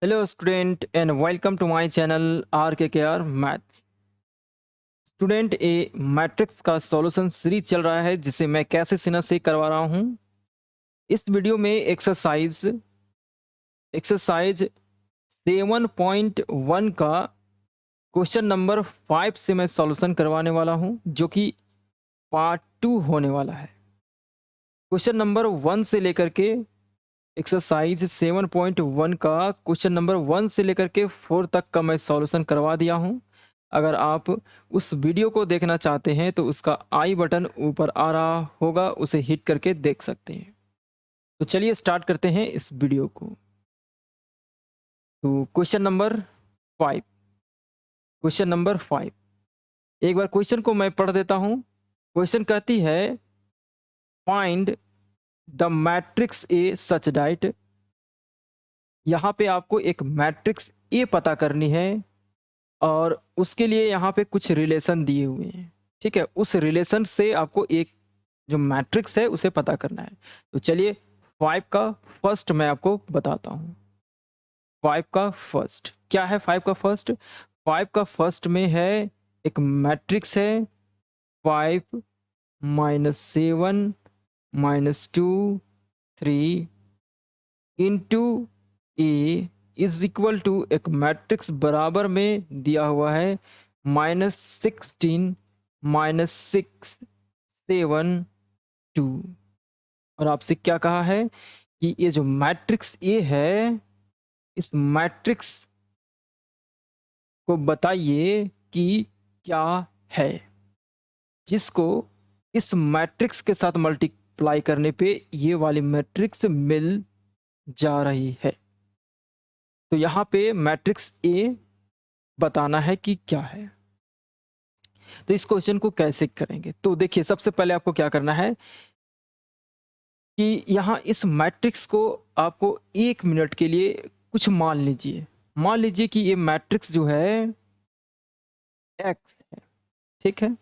Hello student and welcome to my channel RKKR Maths। Student A matrix का solution series चल रहा है जिसे मैं कैसे सिन्हा से करवा रहा हूँ। इस वीडियो में एक्सरसाइज एक्सरसाइज 7.1 का क्वेश्चन नंबर 5 से मैं सॉल्यूशन करवाने वाला हूँ जो कि पार्ट 2 होने वाला है। क्वेश्चन नंबर 1 से लेकर के एक्सरसाइज 7.1 का क्वेश्चन नंबर 1 से लेकर के 4 तक का मैं सॉल्यूशन करवा दिया हूँ। अगर आप उस वीडियो को देखना चाहते हैं तो उसका आई बटन ऊपर आ रहा होगा, उसे हिट करके देख सकते हैं। तो चलिए स्टार्ट करते हैं इस वीडियो को। तो क्वेश्चन नंबर 5 क्वेश्चन नंबर 5 एक बार क्वेश्चन को मैं पढ़ देता हूँ। क्वेश्चन कहती है find the matrix A such that. यहाँ पे आपको एक मैट्रिक्स ए पता करनी है और उसके लिए यहाँ पे कुछ रिलेशन दिए हुए हैं। ठीक है, उस रिलेशन से आपको एक जो मैट्रिक्स है उसे पता करना है। तो चलिए 5 का फर्स्ट मैं आपको बताता हूँ। 5 का फर्स्ट क्या है? 5 का फर्स्ट 5 का फर्स्ट में है एक मैट्रिक्स है 5 -7 -2 3 into A is equal to एक मैट्रिक्स बराबर में दिया हुआ है -16 -6 7 2। और आपसे क्या कहा है कि ये जो मैट्रिक्स ए है इस मैट्रिक्स को बताइए कि क्या है, जिसको इस मैट्रिक्स के साथ मल्टीप्लाई करने पे ये वाली मैट्रिक्स मिल जा रही है। तो यहाँ पे मैट्रिक्स ए बताना है कि क्या है। तो इस क्वेश्चन को कैसे करेंगे? तो देखिए सबसे पहले आपको क्या करना है कि यहाँ इस मैट्रिक्स को आपको 1 मिनट के लिए कुछ मान लीजिए। मान लीजिए कि ये मैट्रिक्स जो है एक्स है, ठीक है,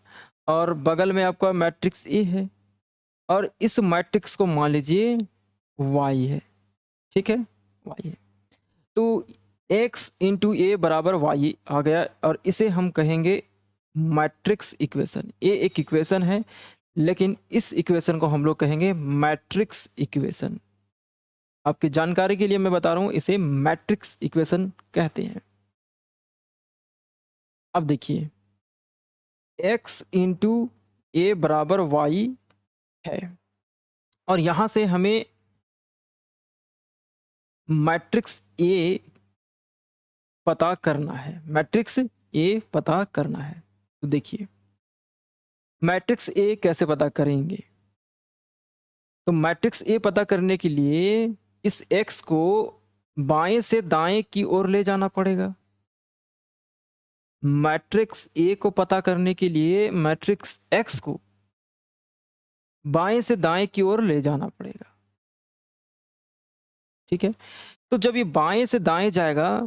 और बगल में आपका मैट्रिक्स ए है और इस मैट्रिक्स को मान लीजिए वाई है, ठीक है, वाई है। तो एक्स इंटू ए बराबर वाई आ गया और इसे हम कहेंगे मैट्रिक्स इक्वेशन। ये एक इक्वेशन है लेकिन इस इक्वेशन को हम लोग कहेंगे मैट्रिक्स इक्वेशन। आपकी जानकारी के लिए मैं बता रहा हूं, इसे मैट्रिक्स इक्वेशन कहते हैं। अब देखिए x इंटू ए बराबर वाई है और यहां से हमें मैट्रिक्स ए पता करना है। मैट्रिक्स ए पता करना है। तो देखिए मैट्रिक्स ए कैसे पता करेंगे? तो मैट्रिक्स ए पता करने के लिए इस x को बाएं से दाएं की ओर ले जाना पड़ेगा। मैट्रिक्स ए को पता करने के लिए मैट्रिक्स x को बाएं से दाएं की ओर ले जाना पड़ेगा। ठीक है, तो जब ये बाएं से दाएं जाएगा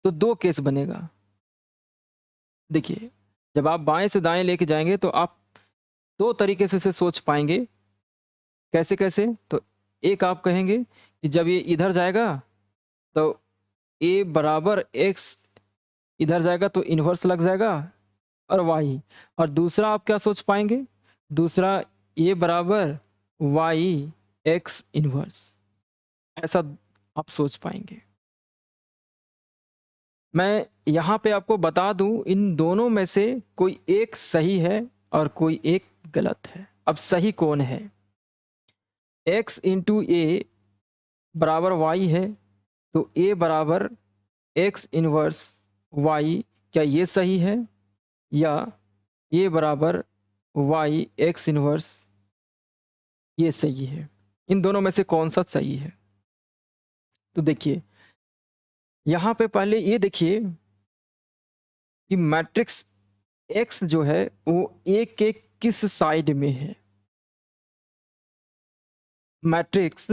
तो दो केस बनेगा। देखिए जब आप बाएं से दाएं लेके जाएंगे तो आप दो तरीके से इसे सोच पाएंगे। कैसे कैसे? तो एक आप कहेंगे कि जब ये इधर जाएगा तो ए बराबर एक्स इधर जाएगा तो इन्वर्स लग जाएगा और वाई। और दूसरा आप क्या सोच पाएंगे? दूसरा ए बराबर वाई एक्स इन्वर्स, ऐसा आप सोच पाएंगे। मैं यहाँ पे आपको बता दूं इन दोनों में से कोई एक सही है और कोई एक गलत है। अब सही कौन है? x इंटू ए बराबर वाई है तो a बराबर x इनवर्स y, क्या ये सही है? या a बराबर y x इनवर्स ये सही है? इन दोनों में से कौन सा सही है? तो देखिए यहाँ पे पहले ये देखिए कि मैट्रिक्स x जो है वो a के किस साइड में है। मैट्रिक्स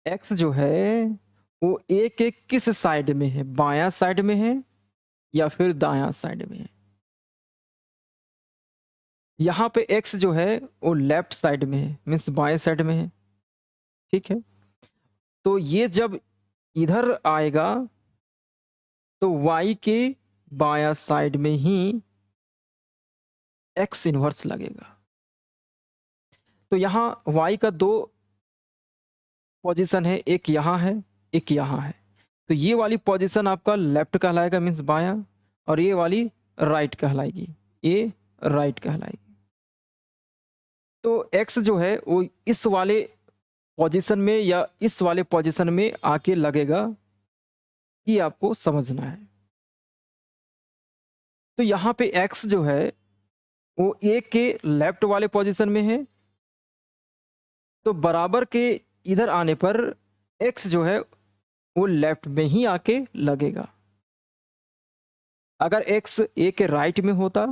x जो है वो a के किस साइड में है? बायां साइड में है या फिर दायां साइड में है? यहाँ पे x जो है वो लेफ्ट साइड में है, मीन्स बाएं साइड में है। ठीक है, तो ये जब इधर आएगा तो y के बाया साइड में ही x इनवर्स लगेगा। तो यहाँ y का दो पोजीशन है, एक यहाँ है, एक यहाँ है। तो ये वाली पोजीशन आपका लेफ्ट कहलाएगा, मीन्स बाया, और ये वाली राइट कहलाएगी, ये राइट कहलाएगी। तो x जो है वो इस वाले पोजीशन में या इस वाले पोजीशन में आके लगेगा, ये आपको समझना है। तो यहाँ पे x जो है वो a के लेफ्ट वाले पोजीशन में है, तो बराबर के इधर आने पर x जो है वो लेफ्ट में ही आके लगेगा। अगर x a के राइट में होता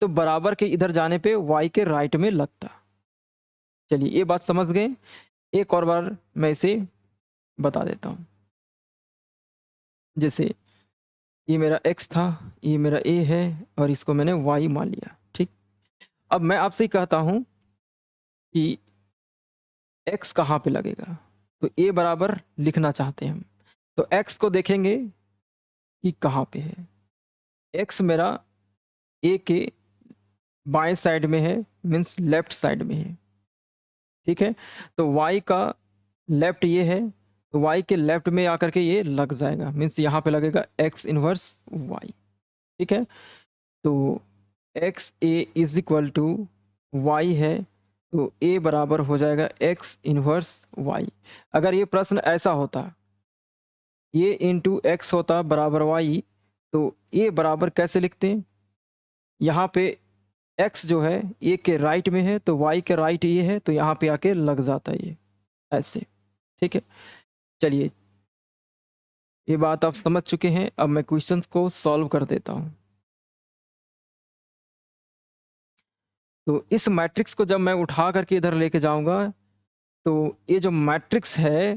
तो बराबर के इधर जाने पे y के राइट में लगता। चलिए ये बात समझ गए। एक और बार मैं इसे बता देता हूँ। जैसे ये मेरा x था, ये मेरा a है, और इसको मैंने y मान लिया, ठीक। अब मैं आपसे कहता हूँ कि x कहाँ पे लगेगा, तो a बराबर लिखना चाहते हैं हम, तो x को देखेंगे कि कहाँ पे है। x मेरा a के बाएं साइड में है, मीन्स लेफ्ट साइड में है, ठीक है। तो y का लेफ्ट ये है, तो y के लेफ्ट में आकर के ये लग जाएगा, मीन्स यहाँ पे लगेगा x इनवर्स y, ठीक है। तो x a is equal to y है, तो a बराबर हो जाएगा x इनवर्स y। अगर ये प्रश्न ऐसा होता, ये इंटू एक्स होता बराबर y, तो a बराबर कैसे लिखते हैं, यहाँ पे x जो है a के राइट में है, तो y के राइट ये है, तो यहाँ पे आके लग जाता है ये ऐसे, ठीक है। चलिए ये बात आप समझ चुके हैं। अब मैं क्वेश्चन को सॉल्व कर देता हूँ। तो इस मैट्रिक्स को जब मैं उठा करके इधर लेके जाऊंगा, तो ये जो मैट्रिक्स है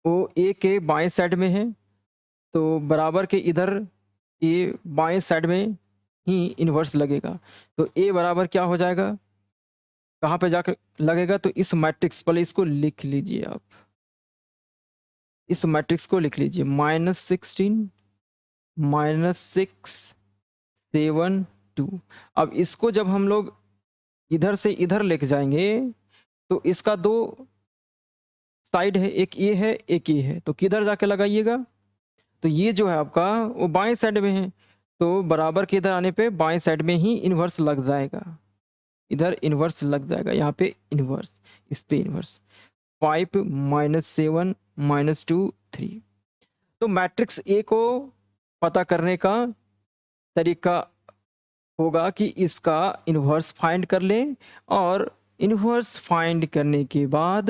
वो ए के बाएं साइड में है, तो बराबर के इधर ये बाएं साइड में ही इन्वर्स लगेगा। तो ए बराबर क्या हो जाएगा, कहाँ पे जाकर लगेगा, तो इस मैट्रिक्स, पहले इसको लिख लीजिए आप, इस मैट्रिक्स को लिख लीजिए, -16 -6 7 2। अब इसको जब हम लोग इधर से इधर लेके जाएंगे, तो इसका दो साइड है, एक ये है एक ये है, तो किधर जाके लगाइएगा, तो ये जो है आपका वो बाएं साइड में है, तो बराबर के इधर आने पे बाएं साइड में ही इन्वर्स लग जाएगा, इधर इन्वर्स लग जाएगा, यहाँ पे इन्वर्स, इस पे इन्वर्स। 5 -7 -2 3। तो मैट्रिक्स ए को पता करने का तरीका होगा कि इसका इन्वर्स फाइंड कर लें, और इन्वर्स फाइंड करने के बाद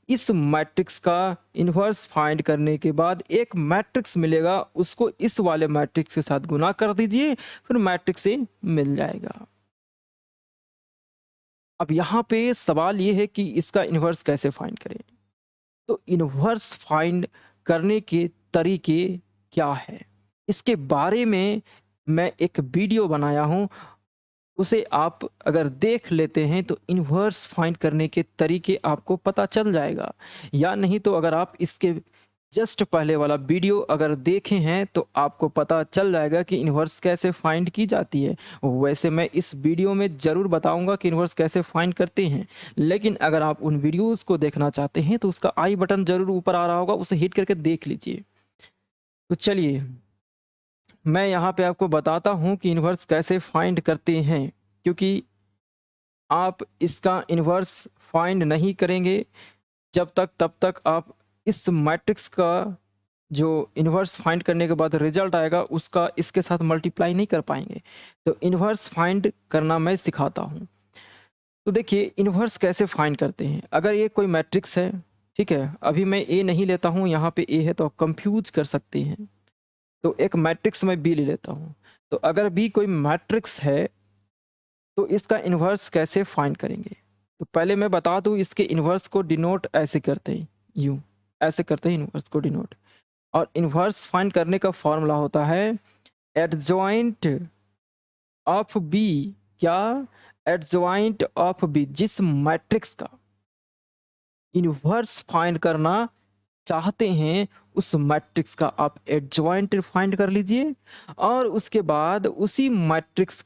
इस मैट्रिक्स का इन्वर्स फाइंड करने के बाद एक मैट्रिक्स मिलेगा, उसको इस वाले मैट्रिक्स के साथ गुना कर दीजिए, फिर मैट्रिक्स से मिल जाएगा। अब यहाँ पे सवाल ये है कि इसका इन्वर्स कैसे फाइंड करें। तो इन्वर्स फाइंड करने के तरीके क्या है, इसके बारे में मैं एक वीडियो बनाया हूँ, उसे आप अगर देख लेते हैं तो इन्वर्स फाइंड करने के तरीके आपको पता चल जाएगा। या नहीं तो अगर आप इसके जस्ट पहले वाला वीडियो अगर देखे हैं तो आपको पता चल जाएगा कि इन्वर्स कैसे फाइंड की जाती है। वैसे मैं इस वीडियो में ज़रूर बताऊंगा कि इन्वर्स कैसे फाइंड करते हैं, लेकिन अगर आप उन वीडियोस को देखना चाहते हैं तो उसका आई बटन ज़रूर ऊपर आ रहा होगा, उसे हिट करके देख लीजिए। तो चलिए मैं यहाँ पे आपको बताता हूँ कि इन्वर्स कैसे फाइंड करते हैं, क्योंकि आप इसका इन्वर्स फाइंड नहीं करेंगे जब तक तब तक आप इस मैट्रिक्स का जो इन्वर्स फाइंड करने के बाद रिजल्ट आएगा उसका इसके साथ मल्टीप्लाई नहीं कर पाएंगे। तो इन्वर्स फाइंड करना मैं सिखाता हूँ। तो देखिए इन्वर्स कैसे फाइंड करते हैं। अगर ये कोई मैट्रिक्स है, ठीक है, अभी मैं ए नहीं लेता हूँ, यहाँ पे ए है तो आप कंफ्यूज कर सकते हैं, तो एक मैट्रिक्स में बी ले लेता हूँ। तो अगर बी कोई मैट्रिक्स है तो इसका इन्वर्स कैसे फाइंड करेंगे। तो पहले मैं बता दूं, इसके इन्वर्स को डिनोट ऐसे करते हैं, यू ऐसे करते हैं इन्वर्स को डिनोट। और इन्वर्स फाइंड करने का फॉर्मूला होता है एडजॉइंट ऑफ बी, क्या, एडजॉइंट ऑफ बी, जिस मैट्रिक्स का इन्वर्स फाइंड करना चाहते हैं उस मैट्रिक्स का आप एडजॉइंट फाइंड कर लीजिए और उसके बाद उसी मैट्रिक्स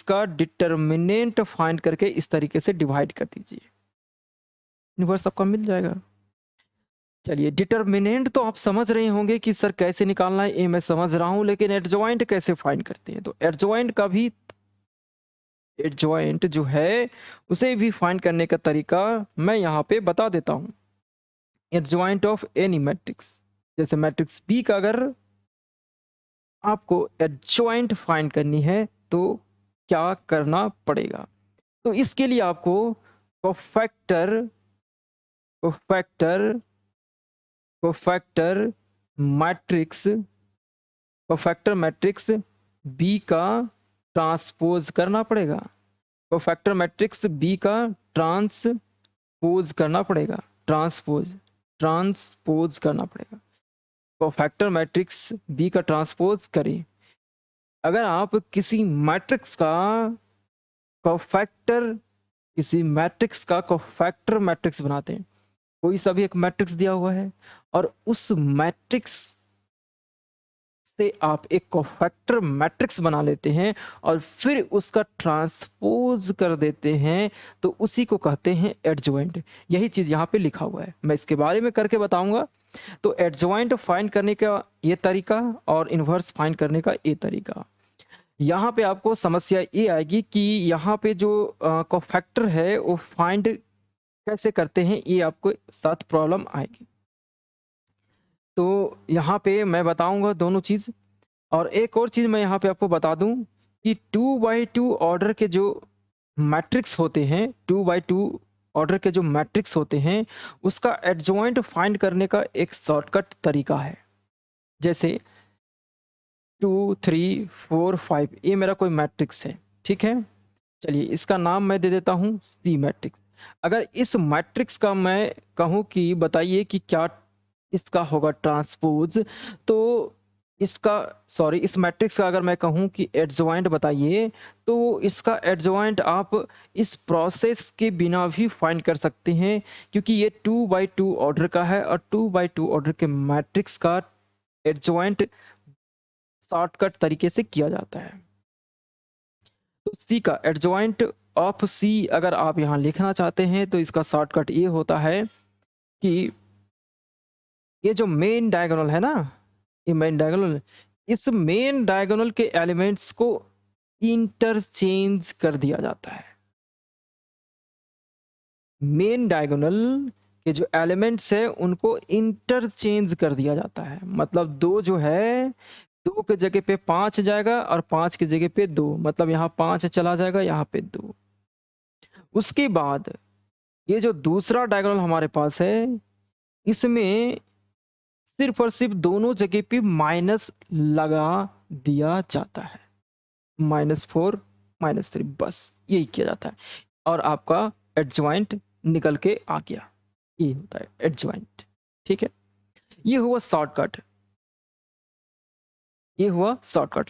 का डिटर्मिनेंट फाइंड करके इस तरीके से डिवाइड कर दीजिए, इन्वर्स आपका मिल जाएगा। चलिए, डिटर्मिनेंट तो आप समझ रहे होंगे कि सर कैसे निकालना है, ये मैं समझ रहा हूं, लेकिन एडजॉइंट कैसे फाइंड करते हैं? तो एडजॉइंट जो है उसे भी फाइंड करने का तरीका मैं यहाँ पे बता देता हूँ। एडजॉइंट ऑफ एनी मैट्रिक्स, जैसे मैट्रिक्स बी का अगर आपको एडजॉइंट फाइंड करनी है तो क्या करना पड़ेगा? तो इसके लिए आपको cofactor cofactor cofactor matrix b का ट्रांसपोज करना पड़ेगा। कोफैक्टर मैट्रिक्स बी का ट्रांसपोज करना पड़ेगा। ट्रांसपोज करना पड़ेगा। कोफैक्टर मैट्रिक्स बी का ट्रांसपोज करें। अगर आप किसी मैट्रिक्स का कोफैक्टर मैट्रिक्स बनाते हैं, कोई सा भी एक मैट्रिक्स दिया हुआ है और उस मैट्रिक्स से आप एक कोफैक्टर मैट्रिक्स बना लेते हैं और फिर उसका ट्रांसपोज कर देते हैं, तो उसी को कहते हैं एडजॉइंट। यही चीज यहाँ पे लिखा हुआ है, मैं इसके बारे में करके बताऊंगा। तो एडजॉइंट फाइंड करने का ये तरीका और इन्वर्स फाइंड करने का ये तरीका। यहाँ पे आपको समस्या ये आएगी कि यहाँ पे जो कोफैक्टर है वो फाइंड कैसे करते हैं, ये आपको साथ प्रॉब्लम आएगी। तो यहाँ पे मैं बताऊंगा दोनों चीज। और एक और चीज मैं यहाँ पे आपको बता दूं कि 2x2 ऑर्डर के जो मैट्रिक्स होते हैं, 2x2 ऑर्डर के जो मैट्रिक्स होते हैं, उसका एडजॉइंट फाइंड करने का एक शॉर्टकट तरीका है। जैसे 2 3 4 5 ये मेरा कोई मैट्रिक्स है, ठीक है। चलिए, इसका नाम मैं दे देता हूँ सी मैट्रिक्स। अगर इस मैट्रिक्स का मैं कहूँ कि बताइए कि क्या इसका होगा ट्रांसपोज, तो इस मैट्रिक्स का अगर मैं कहूँ कि एडजॉइंट बताइए, तो इसका एडजॉइंट आप इस प्रोसेस के बिना भी फाइंड कर सकते हैं, क्योंकि ये 2x2 ऑर्डर का है और 2x2 ऑर्डर के मैट्रिक्स का एडजॉइंट शॉर्टकट तरीके से किया जाता है। तो सी का एडजॉइंट ऑफ सी अगर आप यहाँ लिखना चाहते हैं तो इसका शॉर्टकट ये होता है कि ये जो मेन डायगोनल है ना, ये मेन डायगोनल, इस मेन डायगोनल के एलिमेंट्स को इंटरचेंज कर दिया जाता है। मेन डायगोनल के जो एलिमेंट्स है उनको इंटरचेंज कर दिया जाता है। मतलब 2 जो है, 2 के जगह पे 5 जाएगा और 5 की जगह पे 2, मतलब यहाँ 5 चला जाएगा, यहाँ पे 2। उसके बाद ये जो दूसरा डायगोनल हमारे पास है, इसमें सिर्फ और सिर्फ दोनों जगह पे माइनस लगा दिया जाता है। -4 -3, बस यही किया जाता है और आपका एडजॉइंट निकल के आ गया। ये होता है एडजॉइंट, ठीक है। ये हुआ शॉर्टकट।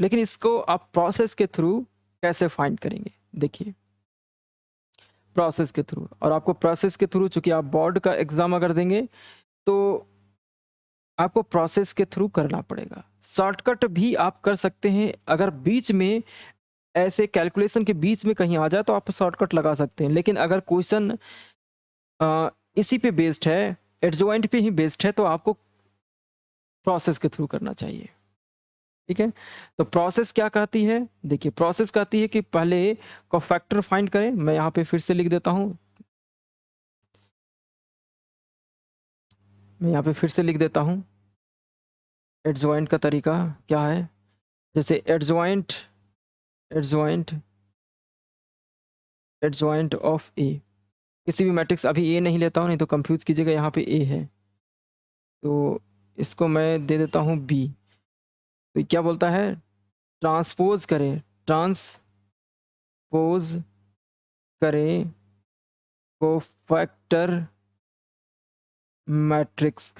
लेकिन इसको आप प्रोसेस के थ्रू कैसे फाइंड करेंगे? देखिए, प्रोसेस के थ्रू, और आपको प्रोसेस के थ्रू, चूंकि आप बोर्ड का एग्जाम अगर देंगे तो आपको प्रोसेस के थ्रू करना पड़ेगा। शॉर्टकट भी आप कर सकते हैं, अगर बीच में ऐसे कैलकुलेशन के बीच में कहीं आ जाए तो आप शॉर्टकट लगा सकते हैं। लेकिन अगर क्वेश्चन इसी पे बेस्ड है, एडजॉइंट पे ही बेस्ड है, तो आपको प्रोसेस के थ्रू करना चाहिए, ठीक है। तो प्रोसेस क्या कहती है? देखिए, प्रोसेस कहती है कि पहले कोफैक्टर फाइंड करें। मैं यहाँ पे फिर से लिख देता हूँ, एडजॉइंट का तरीका क्या है। जैसे एडजॉइंट ऑफ ए, किसी भी मैट्रिक्स, अभी ए नहीं लेता हूँ नहीं तो कंफ्यूज कीजिएगा, यहाँ पे ए है तो इसको मैं दे देता हूँ बी। तो क्या बोलता है? ट्रांसपोज करें कोफैक्टर मैट्रिक्स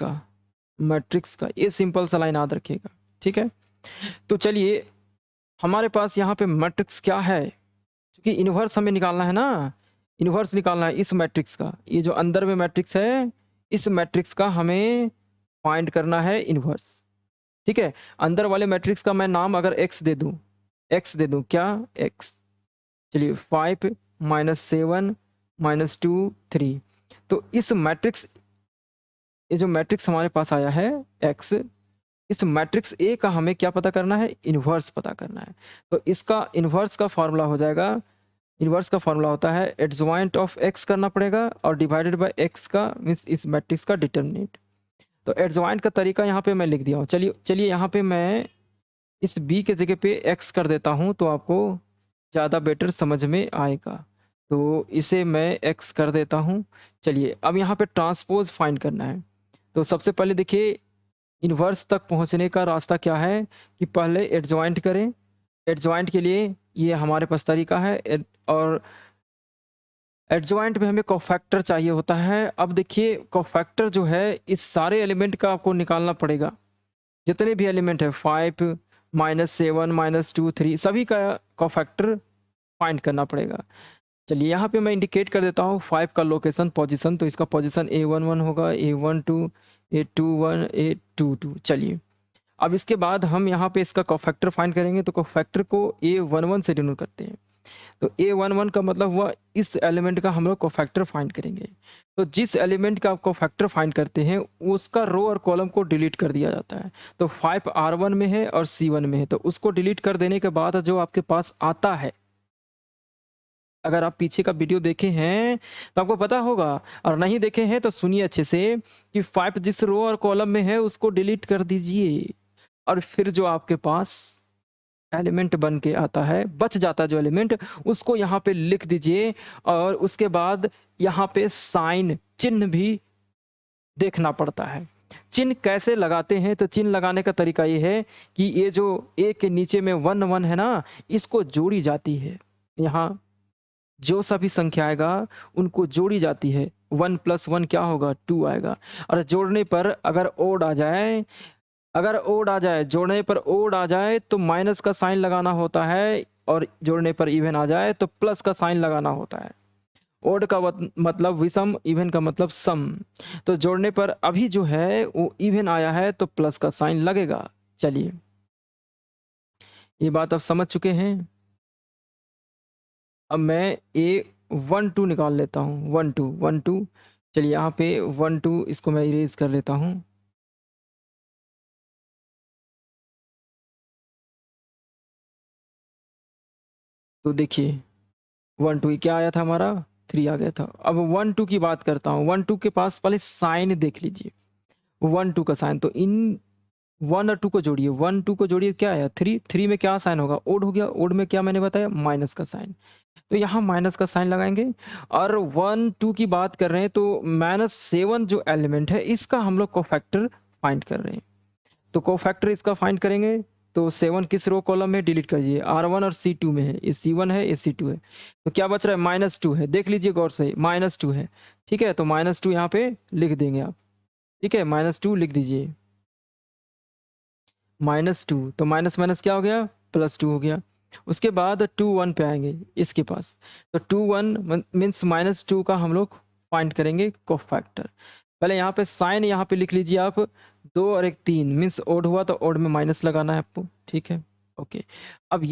का। ये सिंपल सा लाइन याद रखिएगा, ठीक है। तो चलिए, हमारे पास यहाँ पे मैट्रिक्स क्या है, क्योंकि इन्वर्स हमें निकालना है ना, इन्वर्स निकालना है इस मैट्रिक्स का। ये जो अंदर में मैट्रिक्स है, इस मैट्रिक्स का हमें फाइंड करना है इन्वर्स। ठीक है, अंदर वाले मैट्रिक्स का मैं नाम अगर x दे दूं, क्या x, चलिए 5 माइनस 7 माइनस 2 3। तो इस मैट्रिक्स, ये जो मैट्रिक्स हमारे पास आया है x, इस मैट्रिक्स ए का हमें क्या पता करना है, इन्वर्स पता करना है। तो इसका इन्वर्स का फॉर्मूला हो जाएगा, इन्वर्स का फॉर्मूला होता है एडजॉइंट ऑफ x करना पड़ेगा और डिवाइडेड बाय x का मीन्स इस मैट्रिक्स का डिटर्मिनेंट। तो एडजॉइंट का तरीका यहाँ पे मैं लिख दिया हूँ। चलिए यहाँ पे मैं इस b के जगह पे x कर देता हूँ तो आपको ज़्यादा बेटर समझ में आएगा। तो इसे मैं x कर देता हूँ। चलिए अब यहाँ पे ट्रांसपोज फाइंड करना है। तो सबसे पहले देखिए इन्वर्स तक पहुँचने का रास्ता क्या है कि पहले एडजॉइंट करें। एडजॉइंट के लिए ये हमारे पास तरीका है और एडजॉइंट में हमें कोफैक्टर चाहिए होता है। अब देखिए कोफैक्टर जो है इस सारे एलिमेंट का आपको निकालना पड़ेगा, जितने भी एलिमेंट है 5 माइनस 7 माइनस 2 3 सभी का कोफैक्टर फाइंड करना पड़ेगा। चलिए यहाँ पे मैं इंडिकेट कर देता हूँ 5 का लोकेशन पोजीशन, तो इसका पोजीशन A11 होगा, A12 A21 A22। चलिए अब इसके बाद हम यहाँ पे इसका कोफैक्टर फाइंड करेंगे। तो कोफैक्टर को A11 से डिनोट करते हैं। तो A11 का मतलब हुआ इस एलिमेंट का हम लोग कोफैक्टर फाइंड करेंगे। तो जिस एलिमेंट का आप कोफैक्टर फाइंड करते हैं उसका रो और कॉलम को डिलीट कर दिया जाता है। तो 5 R1 में है और C1 में है, तो उसको डिलीट कर देने के बाद जो आपके पास आता है, अगर आप पीछे का वीडियो देखे हैं तो आपको पता होगा, और नहीं देखे हैं तो सुनिए अच्छे से कि 5 जिस रो और कॉलम में है उसको डिलीट कर दीजिए और फिर जो आपके पास एलिमेंट बन के आता है, बच जाता है जो एलिमेंट, उसको यहाँ पे लिख दीजिए। और उसके बाद यहाँ पे साइन चिन्ह भी देखना पड़ता है। चिन्ह कैसे लगाते हैं, तो चिन्ह लगाने का तरीका ये है कि ये जो ए के नीचे में 1 1 है ना, इसको जोड़ी जाती है। यहाँ जो सभी संख्या आएगा उनको जोड़ी जाती है। 1 + 1 क्या होगा, 2 आएगा। और जोड़ने पर अगर ओड आ जाए, जोड़ने पर ओड आ जाए तो माइनस का साइन लगाना होता है, और जोड़ने पर इवन आ जाए तो प्लस का साइन लगाना होता है। ओड का मतलब विषम, इवन का मतलब सम। तो जोड़ने पर अभी जो है वो इवन आया है तो प्लस का साइन लगेगा। चलिए ये बात आप समझ चुके हैं। अब मैं A12 निकाल लेता हूँ, 1 2 1 2। चलिए यहाँ पे 1 2 इसको मैं इरेज कर लेता हूँ। तो देखिए 1 2 क्या आया था हमारा, 3 आ गया था। अब 1 2 की बात करता हूँ। 1 2 के पास पहले साइन देख लीजिए, 1 2 का साइन। तो इन 1 और 2 को जोड़िए, 1 2 को जोड़िए, क्या आया 3। 3 में क्या साइन होगा, ओड हो गया। ओड में क्या मैंने बताया, माइनस का साइन। तो यहाँ माइनस का साइन लगाएंगे। और 1 2 की बात कर रहे हैं तो -7 जो एलिमेंट है इसका हम लोग कोफैक्टर फाइंड कर रहे हैं। तो कोफैक्टर इसका फाइंड करेंगे तो 7 किस रो कॉलम में, डिलीट करिए। R1 और C2 में है, ये C1 है, ये C2 है। तो क्या बच रहा है, -2 है। देख लीजिए गौर से, -2 है। ठीक है, तो -2 यहाँ पे लिख देंगे आप। ठीक है, -2 लिख दीजिए, -2। तो माइनस माइनस क्या हो गया, +2 हो गया। उसके बाद 2 1 पे आएंगे इसके पास। तो 2 1 मीन्स -2 का हम लोग फाइंड करेंगे कोफैक्टर। पहले यहाँ पे साइन यहाँ पे लिख लीजिए आप, 2 और 1 3 मीन्स ओड हुआ तो ओड में माइनस लगाना है आपको। ठीक है, ओके। अब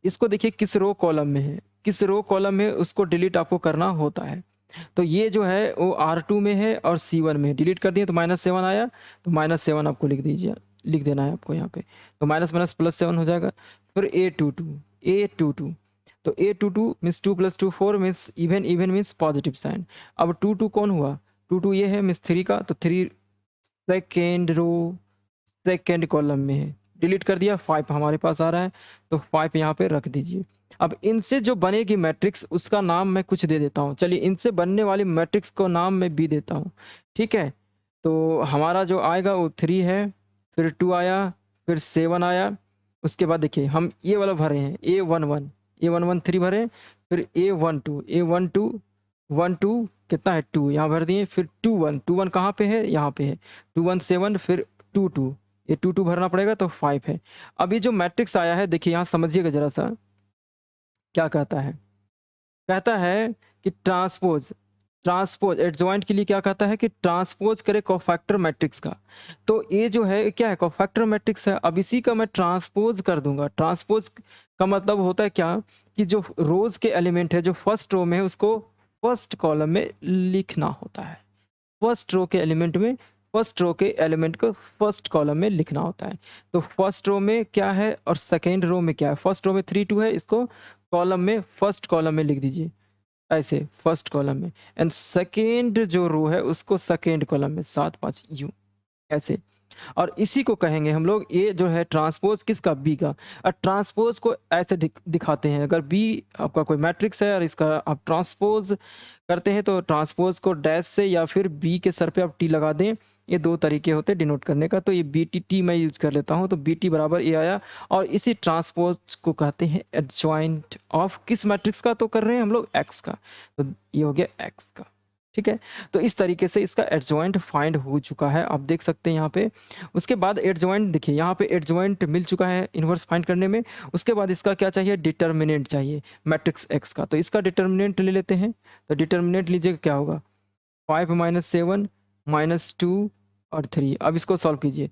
इसको देखिए किस रो कॉलम में है, किस रो कॉलम में उसको डिलीट आपको करना होता है। तो ये जो है वो R2 में है और C1 में है। डिलीट कर दिए तो -7 आया, तो -7 आपको लिख दीजिए, लिख देना है आपको यहाँ पे। तो माइनस माइनस +7 हो जाएगा। फिर A22 तो A22 means 2 + 2 4 means even, even means positive sign. अब 2 2 कौन हुआ, 2 2 ये है मीन्स 3 का, तो 3 सेकेंड रो सेकेंड कॉलम में है। डिलीट कर दिया, 5 हमारे पास आ रहा है तो 5 यहाँ पे रख दीजिए। अब इनसे जो बनेगी मैट्रिक्स उसका नाम मैं कुछ दे देता हूँ। चलिए इनसे बनने वाली मैट्रिक्स को नाम मैं B देता हूँ। ठीक है, तो हमारा जो आएगा वो 3 है, फिर 2 आया, फिर 7 आया। उसके बाद देखिए हम ये वाला भरे हैं A11 3 भरे, फिर A12 1 2 कितना है 2 यहाँ भर दिए, फिर 2 1 कहाँ पे है, यहाँ पे है 2 1 7, फिर 2 2 ये 2 2 भरना पड़ेगा तो 5 है। अब ये जो मैट्रिक्स आया है देखिए यहाँ समझिएगा जरा सा क्या कहता है, कहता है कि ट्रांसपोज ट्रांसपोज एडजॉइंट के लिए क्या कहता है कि ट्रांसपोज करे कोफैक्टर मैट्रिक्स का। तो ये जो है क्या है, कोफैक्टर मैट्रिक्स है। अब इसी का मैं ट्रांसपोज कर दूंगा। ट्रांसपोज का मतलब होता है क्या कि जो रोज के एलिमेंट है जो फर्स्ट रो में है उसको फर्स्ट कॉलम में लिखना होता है। फर्स्ट रो के एलिमेंट में फर्स्ट रो के एलिमेंट को फर्स्ट कॉलम में लिखना होता है। तो फर्स्ट रो में क्या है और सेकेंड रो में क्या है। फर्स्ट रो में 3 2 है, इसको कॉलम में फर्स्ट कॉलम में लिख दीजिए ऐसे फर्स्ट कॉलम में। एंड सेकेंड जो रो है उसको सेकेंड कॉलम में 7 5 यूं ऐसे। और इसी को कहेंगे हम लोग, ये जो है ट्रांसपोज किसका, बी का। और ट्रांसपोज को ऐसे दिखाते हैं, अगर बी आपका कोई मैट्रिक्स है और इसका आप ट्रांसपोज करते हैं तो ट्रांसपोज को डैश से या फिर बी के सर पे आप टी लगा दें। ये दो तरीके होते हैं डिनोट करने का। तो ये बी टी टी मैं यूज कर लेता हूँ, तो बी टी बराबर ये आया। और इसी ट्रांसपोज को कहते हैं एडजॉइंट ऑफ किस मैट्रिक्स का, तो कर रहे हैं हम लोग एक्स का। तो ये हो गया एक्स का, ठीक है। तो इस तरीके से इसका एडजॉइंट फाइंड हो चुका है, आप देख सकते हैं यहाँ पे। उसके बाद एडजॉइंट देखिए, यहाँ पे एडजॉइंट मिल चुका है इन्वर्स फाइंड करने में। उसके बाद इसका क्या चाहिए, डिटर्मिनेंट चाहिए मैट्रिक्स एक्स का। तो इसका डिटर्मिनेंट ले लेते हैं। तो डिटर्मिनेंट लीजिएगा, क्या होगा 5 - 7 -2 और 3। अब इसको सॉल्व कीजिए।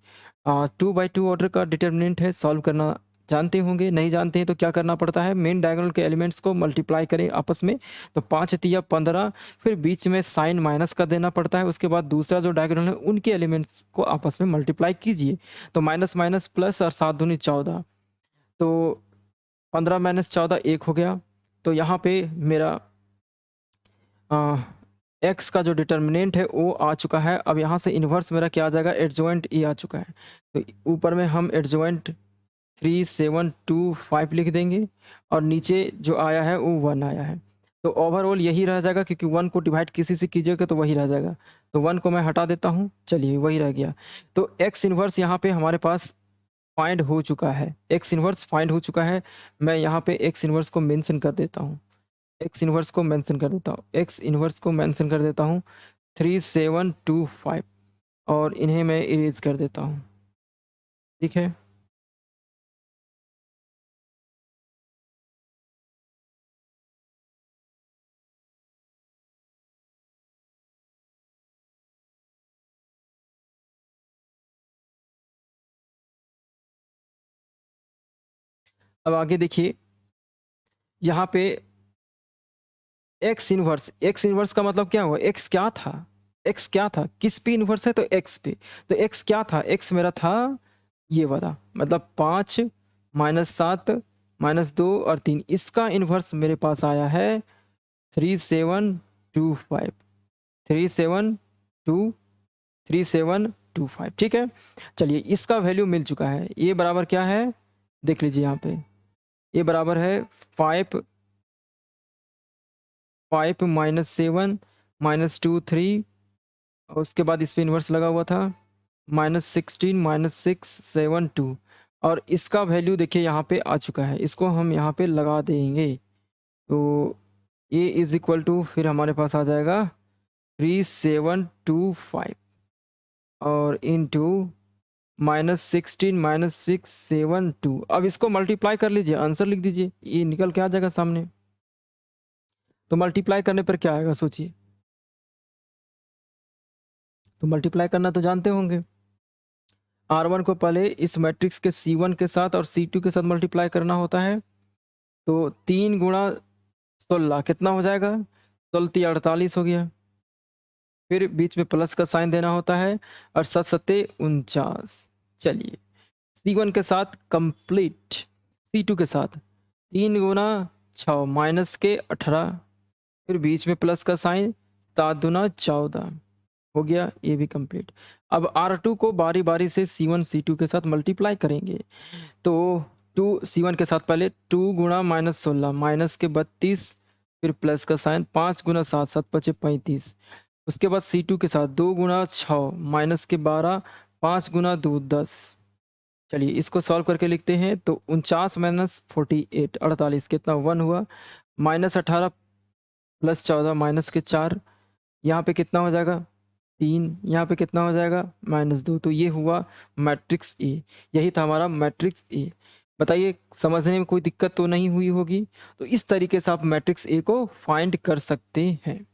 2/2 ऑर्डर का डिटर्मिनेंट है, सॉल्व करना जानते होंगे। नहीं जानते हैं तो क्या करना पड़ता है, मेन डायगोनल के एलिमेंट्स को मल्टीप्लाई करें आपस में। तो 5 तिया 15, फिर बीच में साइन माइनस का देना पड़ता है। उसके बाद दूसरा जो डायगोनल है उनके एलिमेंट्स को आपस में मल्टीप्लाई कीजिए। तो माइनस माइनस प्लस और 7 दूनी 14, तो 15 - 14 1 हो गया। तो यहाँ पे मेरा एक्स का जो डिटर्मिनेंट है वो आ चुका है। अब यहाँ से इन्वर्स मेरा क्या आ जाएगा, एडजॉइंट ई आ चुका है। तो ऊपर में हम एडजॉइंट 3 7 2 5 लिख देंगे और नीचे जो आया है वो 1 आया है। तो ओवरऑल यही रह जाएगा, क्योंकि 1 को डिवाइड किसी से कीजिएगा तो वही रह जाएगा। तो 1 को मैं हटा देता हूँ, चलिए वही रह गया। तो एक्स इन्वर्स यहाँ पे हमारे पास फाइंड हो चुका है। एक्स इन्वर्स फाइंड हो चुका है। मैं यहाँ पे एक्स इन्वर्स को मेंशन कर देता हूँ। एक्स इन्वर्स को मेंशन कर देता हूँ। एक्स इन्वर्स को मेंशन कर देता हूँ 3 7 2 5, और इन्हें मैं इरेज कर देता हूँ, ठीक है। अब आगे देखिए, यहाँ पे एक्स इन्वर्स का मतलब क्या हुआ, एक्स क्या था, एक्स क्या था, किस पे इन्वर्स है, तो एक्स पे। तो एक्स क्या था, एक्स मेरा था ये वाला, मतलब 5 -7 -2 और 3। इसका इन्वर्स मेरे पास आया है 3 7 2 5, 3 7 2 3 7 2 5, ठीक है। चलिए इसका वैल्यू मिल चुका है। ये बराबर क्या है, देख लीजिए यहाँ पे, ये बराबर है 5 -7 -2 3, और उसके बाद इस पे इन्वर्स लगा हुआ था -16 -6 7 2। और इसका वैल्यू देखिए यहाँ पे आ चुका है, इसको हम यहाँ पे लगा देंगे। तो ए इज इक्वल टू फिर हमारे पास आ जाएगा 3725 और इनटू -16 -6 7 2। अब इसको मल्टीप्लाई कर लीजिए, आंसर लिख दीजिए, ये निकल के आ जाएगा सामने। तो मल्टीप्लाई करने पर क्या आएगा सोचिए। तो मल्टीप्लाई करना तो जानते होंगे। R1 को पहले इस मैट्रिक्स के C1 के साथ और C2 के साथ मल्टीप्लाई करना होता है। तो 3 गुणा 16 कितना हो जाएगा, 16 48 हो गया। फिर बीच में प्लस का साइन देना होता है, और 7 7 49। चलिए C1 के साथ कंप्लीट, C2 के साथ 3 गुना 6 माइनस के 18, फिर बीच में प्लस का साइन, 7 दूना 14 हो गया, ये भी कंप्लीट। अब R2 को बारी बारी से C1 C2 के साथ मल्टीप्लाई करेंगे। तो 2 C1 के साथ पहले 2 गुणा -16 माइनस के 32, फिर प्लस का साइन, 5 गुना 7 7 5 35। उसके बाद C2 के साथ 2 गुणा 6 माइनस के 12, 5 गुना 2 10। चलिए इसको सॉल्व करके लिखते हैं। तो 49 - 48 48 कितना 1 हुआ, -18 प्लस 14 माइनस के 4, यहाँ पे कितना हो जाएगा 3, यहाँ पे कितना हो जाएगा -2। तो ये हुआ मैट्रिक्स ए, यही था हमारा मैट्रिक्स ए। बताइए समझने में कोई दिक्कत तो नहीं हुई होगी। तो इस तरीके से आप मैट्रिक्स ए को फाइंड कर सकते हैं।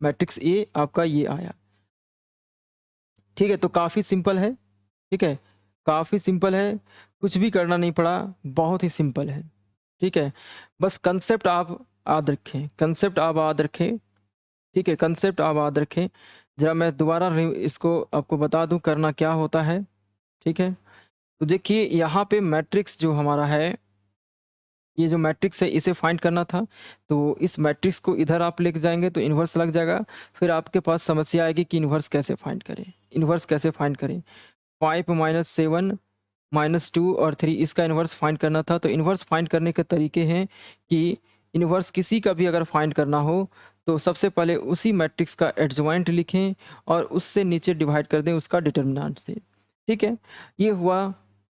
मैट्रिक्स ए आपका ये आया। ठीक है, तो काफ़ी सिंपल है। ठीक है, काफ़ी सिंपल है, कुछ भी करना नहीं पड़ा, बहुत ही सिंपल है। ठीक है, बस कंसेप्ट आप याद रखें, कंसेप्ट आप याद रखें। ठीक है, कंसेप्ट आप याद रखें। ज़रा मैं दोबारा इसको आपको बता दूं करना क्या होता है। ठीक है, तो देखिए यहाँ पे मैट्रिक्स जो हमारा है, ये जो मैट्रिक्स है इसे फाइंड करना था, तो इस मैट्रिक्स को इधर आप लेके जाएंगे तो इन्वर्स लग जाएगा। फिर आपके पास समस्या आएगी कि इन्वर्स कैसे फाइंड करें, इन्वर्स कैसे फाइंड करें। 5 माइनस 7 माइनस 2 और 3 इसका इन्वर्स फाइंड करना था। तो इन्वर्स फाइंड करने के तरीके हैं कि इन्वर्स किसी का भी अगर फाइंड करना हो तो सबसे पहले उसी मैट्रिक्स का एडजॉइंट लिखें और उससे नीचे डिवाइड कर दें उसका डिटर्मिनेंट से। ठीक है, ये हुआ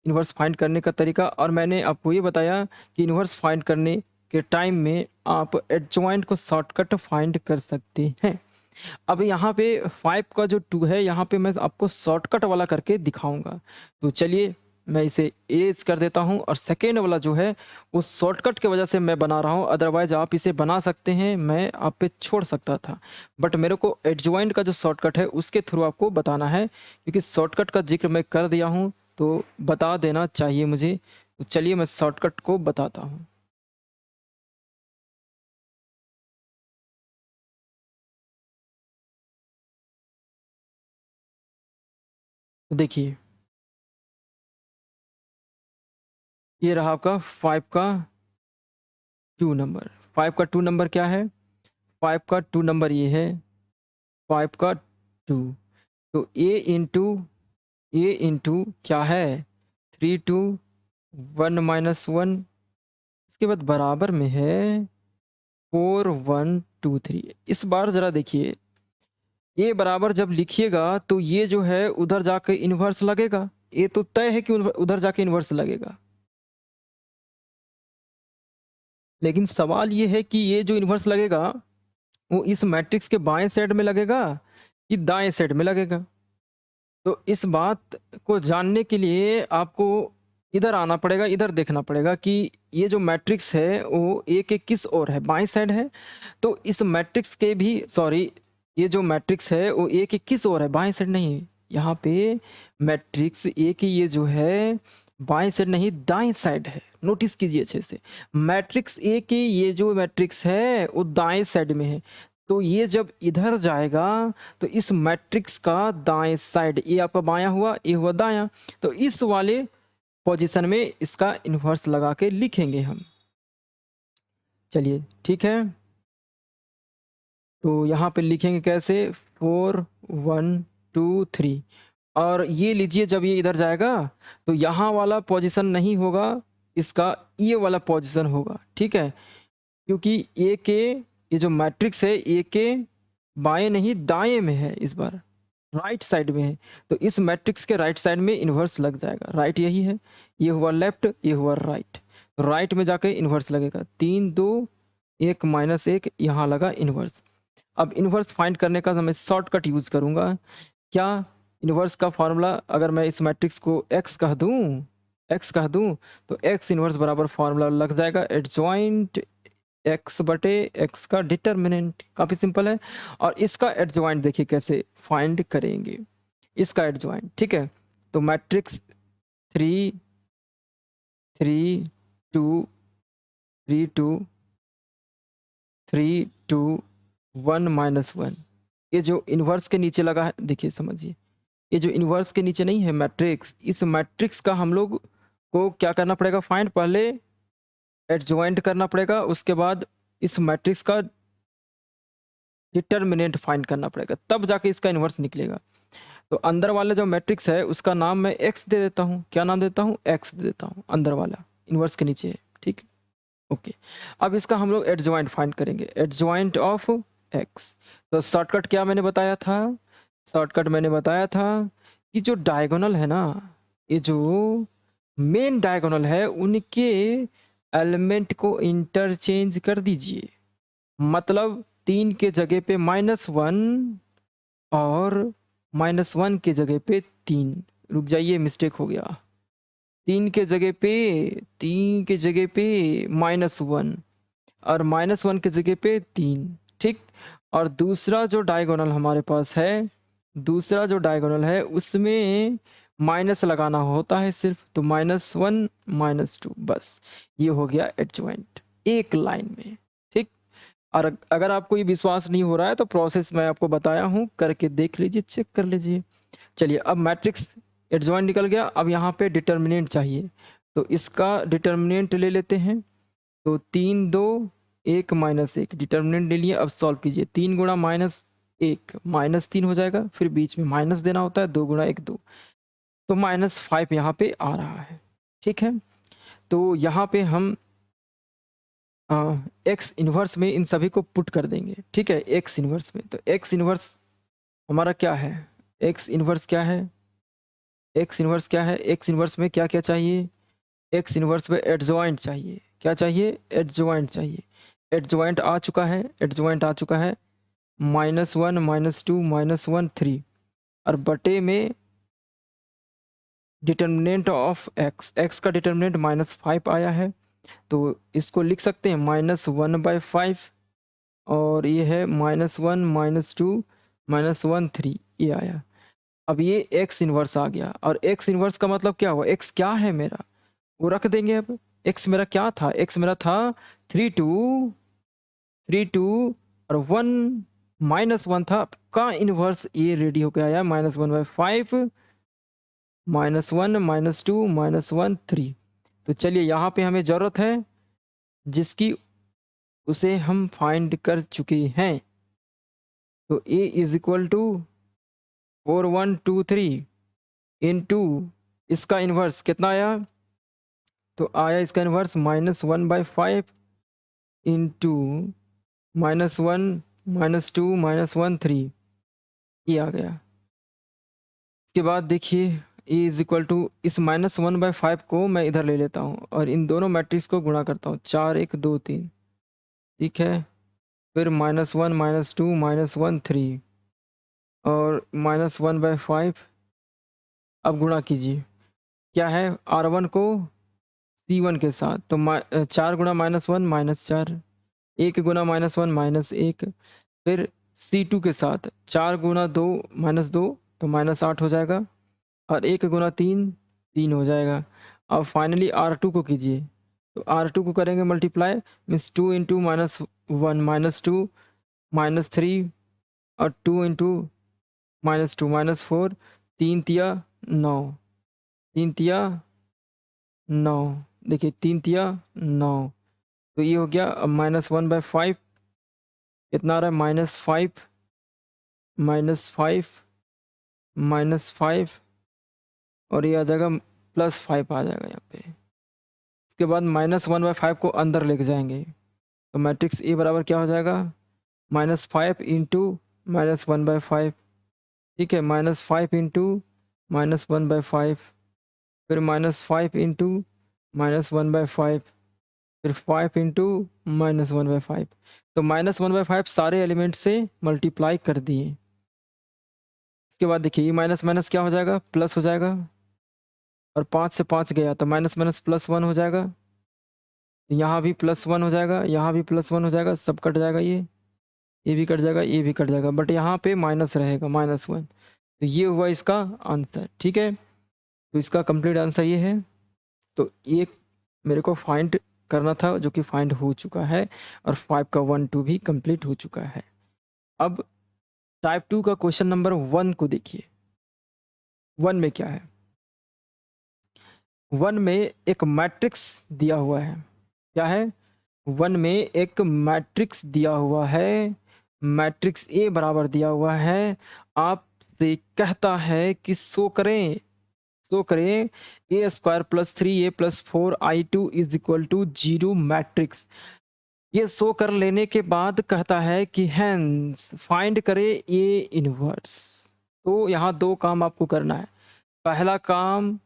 इन्वर्स फाइंड करने का तरीका। और मैंने आपको ये बताया कि इन्वर्स फाइंड करने के टाइम में आप एडजॉइंट को शॉर्टकट फाइंड कर सकते हैं। अब यहाँ पे 5 का जो 2 है यहाँ पे मैं आपको शॉर्टकट वाला करके दिखाऊंगा। तो चलिए मैं इसे एज कर देता हूँ और सेकेंड वाला जो है वो शॉर्टकट की वजह से मैं बना रहा हूँ, अदरवाइज आप इसे बना सकते हैं, मैं आप पे छोड़ सकता था। बट मेरे को एडजॉइंट का जो शॉर्टकट है उसके थ्रू आपको बताना है, क्योंकि शॉर्टकट का जिक्र मैं कर दिया हूँ तो बता देना चाहिए मुझे। तो चलिए मैं शॉर्टकट को बताता हूँ। तो देखिए ये रहा आपका 5 का 2 नंबर। 5 का 2 नंबर क्या है? 5 का 2 नंबर ये है 5 का 2। तो ए इंटू क्या है? 3 2 1 माइनस 1, इसके बाद बराबर में है 4 1 2 3। इस बार ज़रा देखिए, ये बराबर जब लिखिएगा तो ये जो है उधर जाके इन्वर्स लगेगा, ये तो तय है कि उधर जाके इन्वर्स लगेगा। लेकिन सवाल ये है कि ये जो इन्वर्स लगेगा वो इस मैट्रिक्स के बाएं साइड में लगेगा कि दाएं साइड में लगेगा। तो इस बात को जानने के लिए आपको इधर आना पड़ेगा, इधर देखना पड़ेगा कि ये जो मैट्रिक्स है वो ए के किस ओर है, बाएं साइड है। तो इस मैट्रिक्स के भी सॉरी, ये जो मैट्रिक्स है वो ए के किस ओर है, बाएं साइड नहीं है। यहाँ पे मैट्रिक्स ए की ये जो है बाएं साइड नहीं दाएं साइड है, नोटिस कीजिए अच्छे से। मैट्रिक्स ए की ये जो मैट्रिक्स है वो दाएं साइड में है। तो ये जब इधर जाएगा तो इस मैट्रिक्स का दाएं साइड, ये आपका बायां हुआ, ये हुआ दायां, तो इस वाले पोजीशन में इसका इन्वर्स लगा के लिखेंगे हम। चलिए ठीक है, तो यहाँ पे लिखेंगे कैसे? 4 1 2 3। और ये लीजिए जब ये इधर जाएगा तो यहाँ वाला पोजीशन नहीं होगा, इसका ये वाला पोजीशन होगा। ठीक है, क्योंकि ए के ये जो मैट्रिक्स है ए के बाएं नहीं दाएं में है, इस बार राइट साइड में है। तो इस मैट्रिक्स के राइट साइड में इन्वर्स लग जाएगा। राइट यही है, ये हुआ लेफ्ट, ये हुआ राइट। राइट में जाके इन्वर्स लगेगा। 3 2 1 माइनस 1 यहाँ लगा इन्वर्स। अब इन्वर्स फाइंड करने का मैं शॉर्टकट यूज करूंगा। क्या? इन्वर्स का फॉर्मूला अगर मैं इस मैट्रिक्स को एक्स कह दूं तो एक्स इन्वर्स बराबर फॉर्मूला लग जाएगा एडजॉइंट एक्स बटे एक्स का डिटर्मिनेंट। काफ़ी सिंपल है। और इसका एडजॉइंट देखिए कैसे फाइंड करेंगे, इसका एडजॉइंट। ठीक है, तो मैट्रिक्स 3 3 2 3 2 3 2 1 माइनस 1, ये जो इन्वर्स के नीचे लगा है देखिए समझिए, ये जो इन्वर्स के नीचे नहीं है मैट्रिक्स, इस मैट्रिक्स का हम लोग को क्या करना पड़ेगा? फाइंड पहले एडजॉइंट करना पड़ेगा, उसके बाद इस मैट्रिक्स का डिटर्मिनेंट फाइंड करना पड़ेगा, तब जाके इसका इन्वर्स निकलेगा। तो अंदर वाला जो मैट्रिक्स है उसका नाम मैं एक्स दे देता हूँ। क्या नाम देता हूँ? एक्स दे देता हूँ, अंदर वाला इन्वर्स के नीचे है। ठीक है, ओके। अब इसका हम लोग एडजॉइंट फाइंड करेंगे, एडजॉइंट ऑफ एक्स। तो शॉर्टकट क्या मैंने बताया था? शॉर्टकट मैंने बताया था कि जो डायगोनल है ना, ये जो मेन डायगोनल है उनके एलिमेंट को इंटरचेंज कर दीजिए। मतलब 3 के जगह पे -1 और -1 के जगह पे 3। रुक जाइए, मिस्टेक हो गया। 3 के जगह पे 3 के जगह पे -1 और -1 के जगह पे 3। ठीक, और दूसरा जो डायगोनल हमारे पास है, दूसरा जो डायगोनल है उसमें माइनस लगाना होता है सिर्फ, तो -1 -2 बस ये हो गया एडजॉइंट एक लाइन में। ठीक, और अगर आपको ये विश्वास नहीं हो रहा है तो प्रोसेस मैं आपको बताया हूँ, करके देख लीजिए, चेक कर लीजिए। चलिए अब मैट्रिक्स एडजॉइंट निकल गया, अब यहाँ पे डिटर्मिनेंट चाहिए, तो इसका डिटर्मिनेंट ले लेते हैं। तो 3 2 1 -1 डिटर्मिनेंट ले लिए। अब सॉल्व कीजिए, 3 गुणा -1 -3 हो जाएगा, फिर बीच में माइनस देना होता है, 2 गुणा 1 2, तो -5 यहाँ पे आ रहा है। ठीक है, तो यहाँ पे हम एक्स इन्वर्स में इन सभी को पुट कर देंगे। ठीक है, एक्स इन्वर्स में, तो एक्स इन्वर्स हमारा क्या है, एक्स इन्वर्स क्या है, एक्स इन्वर्स क्या है, एक्स इन्वर्स में क्या क्या चाहिए, एक्स इन्वर्स में एडजॉइंट चाहिए। क्या चाहिए, एडजॉइंट चाहिए। एडजॉइंट आ चुका है, एडजॉइंट आ चुका है, -1 -2 -1 3, और बटे में डिटर्मिनेंट ऑफ एक्स, एक्स का डिटर्मिनेंट -5 आया है, तो इसको लिख सकते हैं -1/5, और ये है -1 -2 -1 3, ये आया। अब ये एक्स इन्वर्स आ गया, और एक्स इन्वर्स का मतलब क्या हुआ, एक्स क्या है मेरा वो रख देंगे। अब एक्स मेरा क्या था, एक्स मेरा था 3 2 और 1 -1 था, का इन्वर्स ये रेडी होकर आया -1/5 -1 -2 -1 3। तो चलिए यहाँ पे हमें ज़रूरत है जिसकी, उसे हम फाइंड कर चुके हैं। तो a is equal to 4 1 2 3 into इसका इन्वर्स कितना आया, तो आया इसका इन्वर्स -1/5 इंटू -1 -2 -1 3, ये आ गया। इसके बाद देखिए a इज इक्वल टू, इस -1/5 को मैं इधर ले लेता हूँ और इन दोनों मैट्रिक्स को गुणा करता हूँ, 4 1 2 3। ठीक है, फिर -1 -2 -1 3 और -1/5। अब गुणा कीजिए, क्या है, R1 को C1 के साथ, तो 4 गुणा -1 -4, 1 गुणा -1 -1, फिर C2 के साथ 4 गुणा 2 -2, तो -8 हो जाएगा, और 1 गुणा 3 3 हो जाएगा। अब फाइनली R2 को कीजिए, तो R2 को करेंगे मल्टीप्लाई, मीन्स 2 इंटू -1 -2 -3, और 2 इंटू -2 -4, 3 तिया 9, 3 तिया 9, देखिए 3 तिया 9, तो ये हो गया। अब -1/5 कितना आ रहा है, -5 -5 -5, और ये आ जाएगा +5 आ जाएगा यहाँ पे। इसके बाद -1/5 को अंदर लेके जाएंगे, तो मैट्रिक्स ए बराबर क्या हो जाएगा, -5 इंटू -1/5। ठीक है, -5 इंटू -1/5, फिर -5 इंटू -1/5, फिर 5 इंटू -1/5, तो -1/5 सारे एलिमेंट से मल्टीप्लाई कर दिए। इसके बाद देखिए ये माइनस माइनस क्या हो जाएगा, प्लस हो जाएगा, और 5 से 5 गया तो माइनस माइनस +1 हो जाएगा, यहाँ भी +1 हो जाएगा, यहाँ भी +1 हो जाएगा, सब कट जाएगा, ये भी कट जाएगा, ये भी कट जाएगा, बट यहाँ पे माइनस रहेगा -1। तो ये हुआ इसका आंसर। ठीक है, तो इसका कंप्लीट आंसर ये है। तो ये मेरे को फाइंड करना था, जो कि फाइंड हो चुका है, और 5 का 1 2 भी कंप्लीट हो चुका है। अब टाइप 2 का क्वेश्चन नंबर 1 को देखिए। 1 में क्या है, 1 में एक मैट्रिक्स दिया हुआ है। क्या है, 1 में एक मैट्रिक्स दिया हुआ है, मैट्रिक्स ए बराबर दिया हुआ है, आपसे कहता है कि शो करें, शो करें a² + 3a + 4i2 is equal to 0 matrix. ये शो कर लेने के बाद कहता है कि हैंस फाइंड करे ए इनवर्स। तो यहाँ दो काम आपको करना है। पहला काम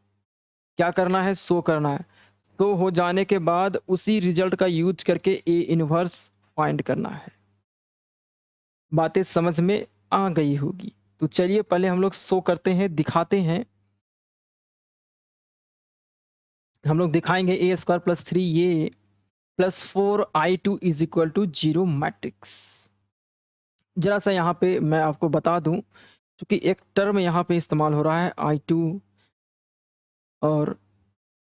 क्या करना है, शो करना है। शो हो जाने के बाद उसी रिजल्ट का यूज करके ए इनवर्स फाइंड करना है। बातें समझ में आ गई होगी। तो चलिए पहले हम लोग शो करते हैं, दिखाते हैं। हम लोग दिखाएंगे a² + 3a + 4i2 is equal to 0 matrix. ज़रा सा यहाँ पे मैं आपको बता दूँ, क्योंकि एक टर्म यहाँ पे इस्तेमाल हो रहा है I2, और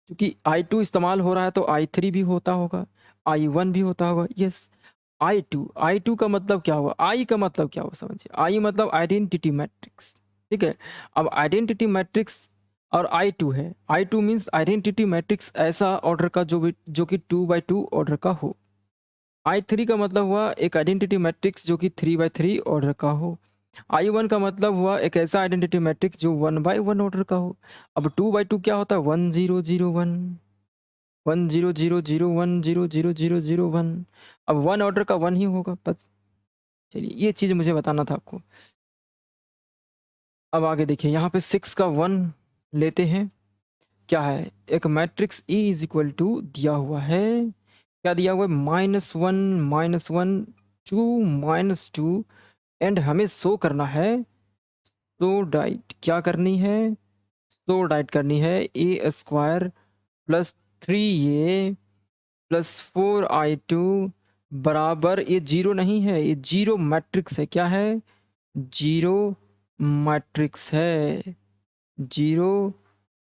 क्योंकि I2 इस्तेमाल हो रहा है तो I3 भी होता होगा, I1 भी होता होगा। यस, I2 का मतलब क्या हुआ? I का मतलब क्या हुआ समझिए? I मतलब आइडेंटिटी मैट्रिक्स, ठीक है? अब आइडेंटिटी मैट्रिक्स और I2 है। I2 मीन्स आइडेंटिटी मैट्रिक्स ऐसा ऑर्डर का जो कि 2 बाय 2 ऑर्डर का हो। I3 का मतलब हुआ एक आइडेंटिटी मैट्रिक्स जो कि 3 बाय 3 ऑर्डर का हो। I1 का मतलब हुआ एक ऐसा आइडेंटिटी मैट्रिक्स जो 1 बाय 1 ऑर्डर का हो। अब 2 बाय 2 क्या होता है? 1 0 0 1, 1 0 0 0 1 0 0 0 0 1। अब 1 ऑर्डर का 1 ही होगा बस। चलिए, ये चीज़ मुझे बताना था आपको। अब आगे देखिए, यहाँ पे 6 का 1 लेते हैं। क्या है? एक matrix E is equal to दिया हुआ है। क्या दिया हुआ है? -1 -1 2 -2, एंड हमें शो करना है, शो डाइट क्या करनी है? शो डाइट करनी है ए square plus 3a plus 4I2 बराबर, ये जीरो नहीं है, ये जीरो मैट्रिक्स है। क्या है? जीरो मैट्रिक्स है, जीरो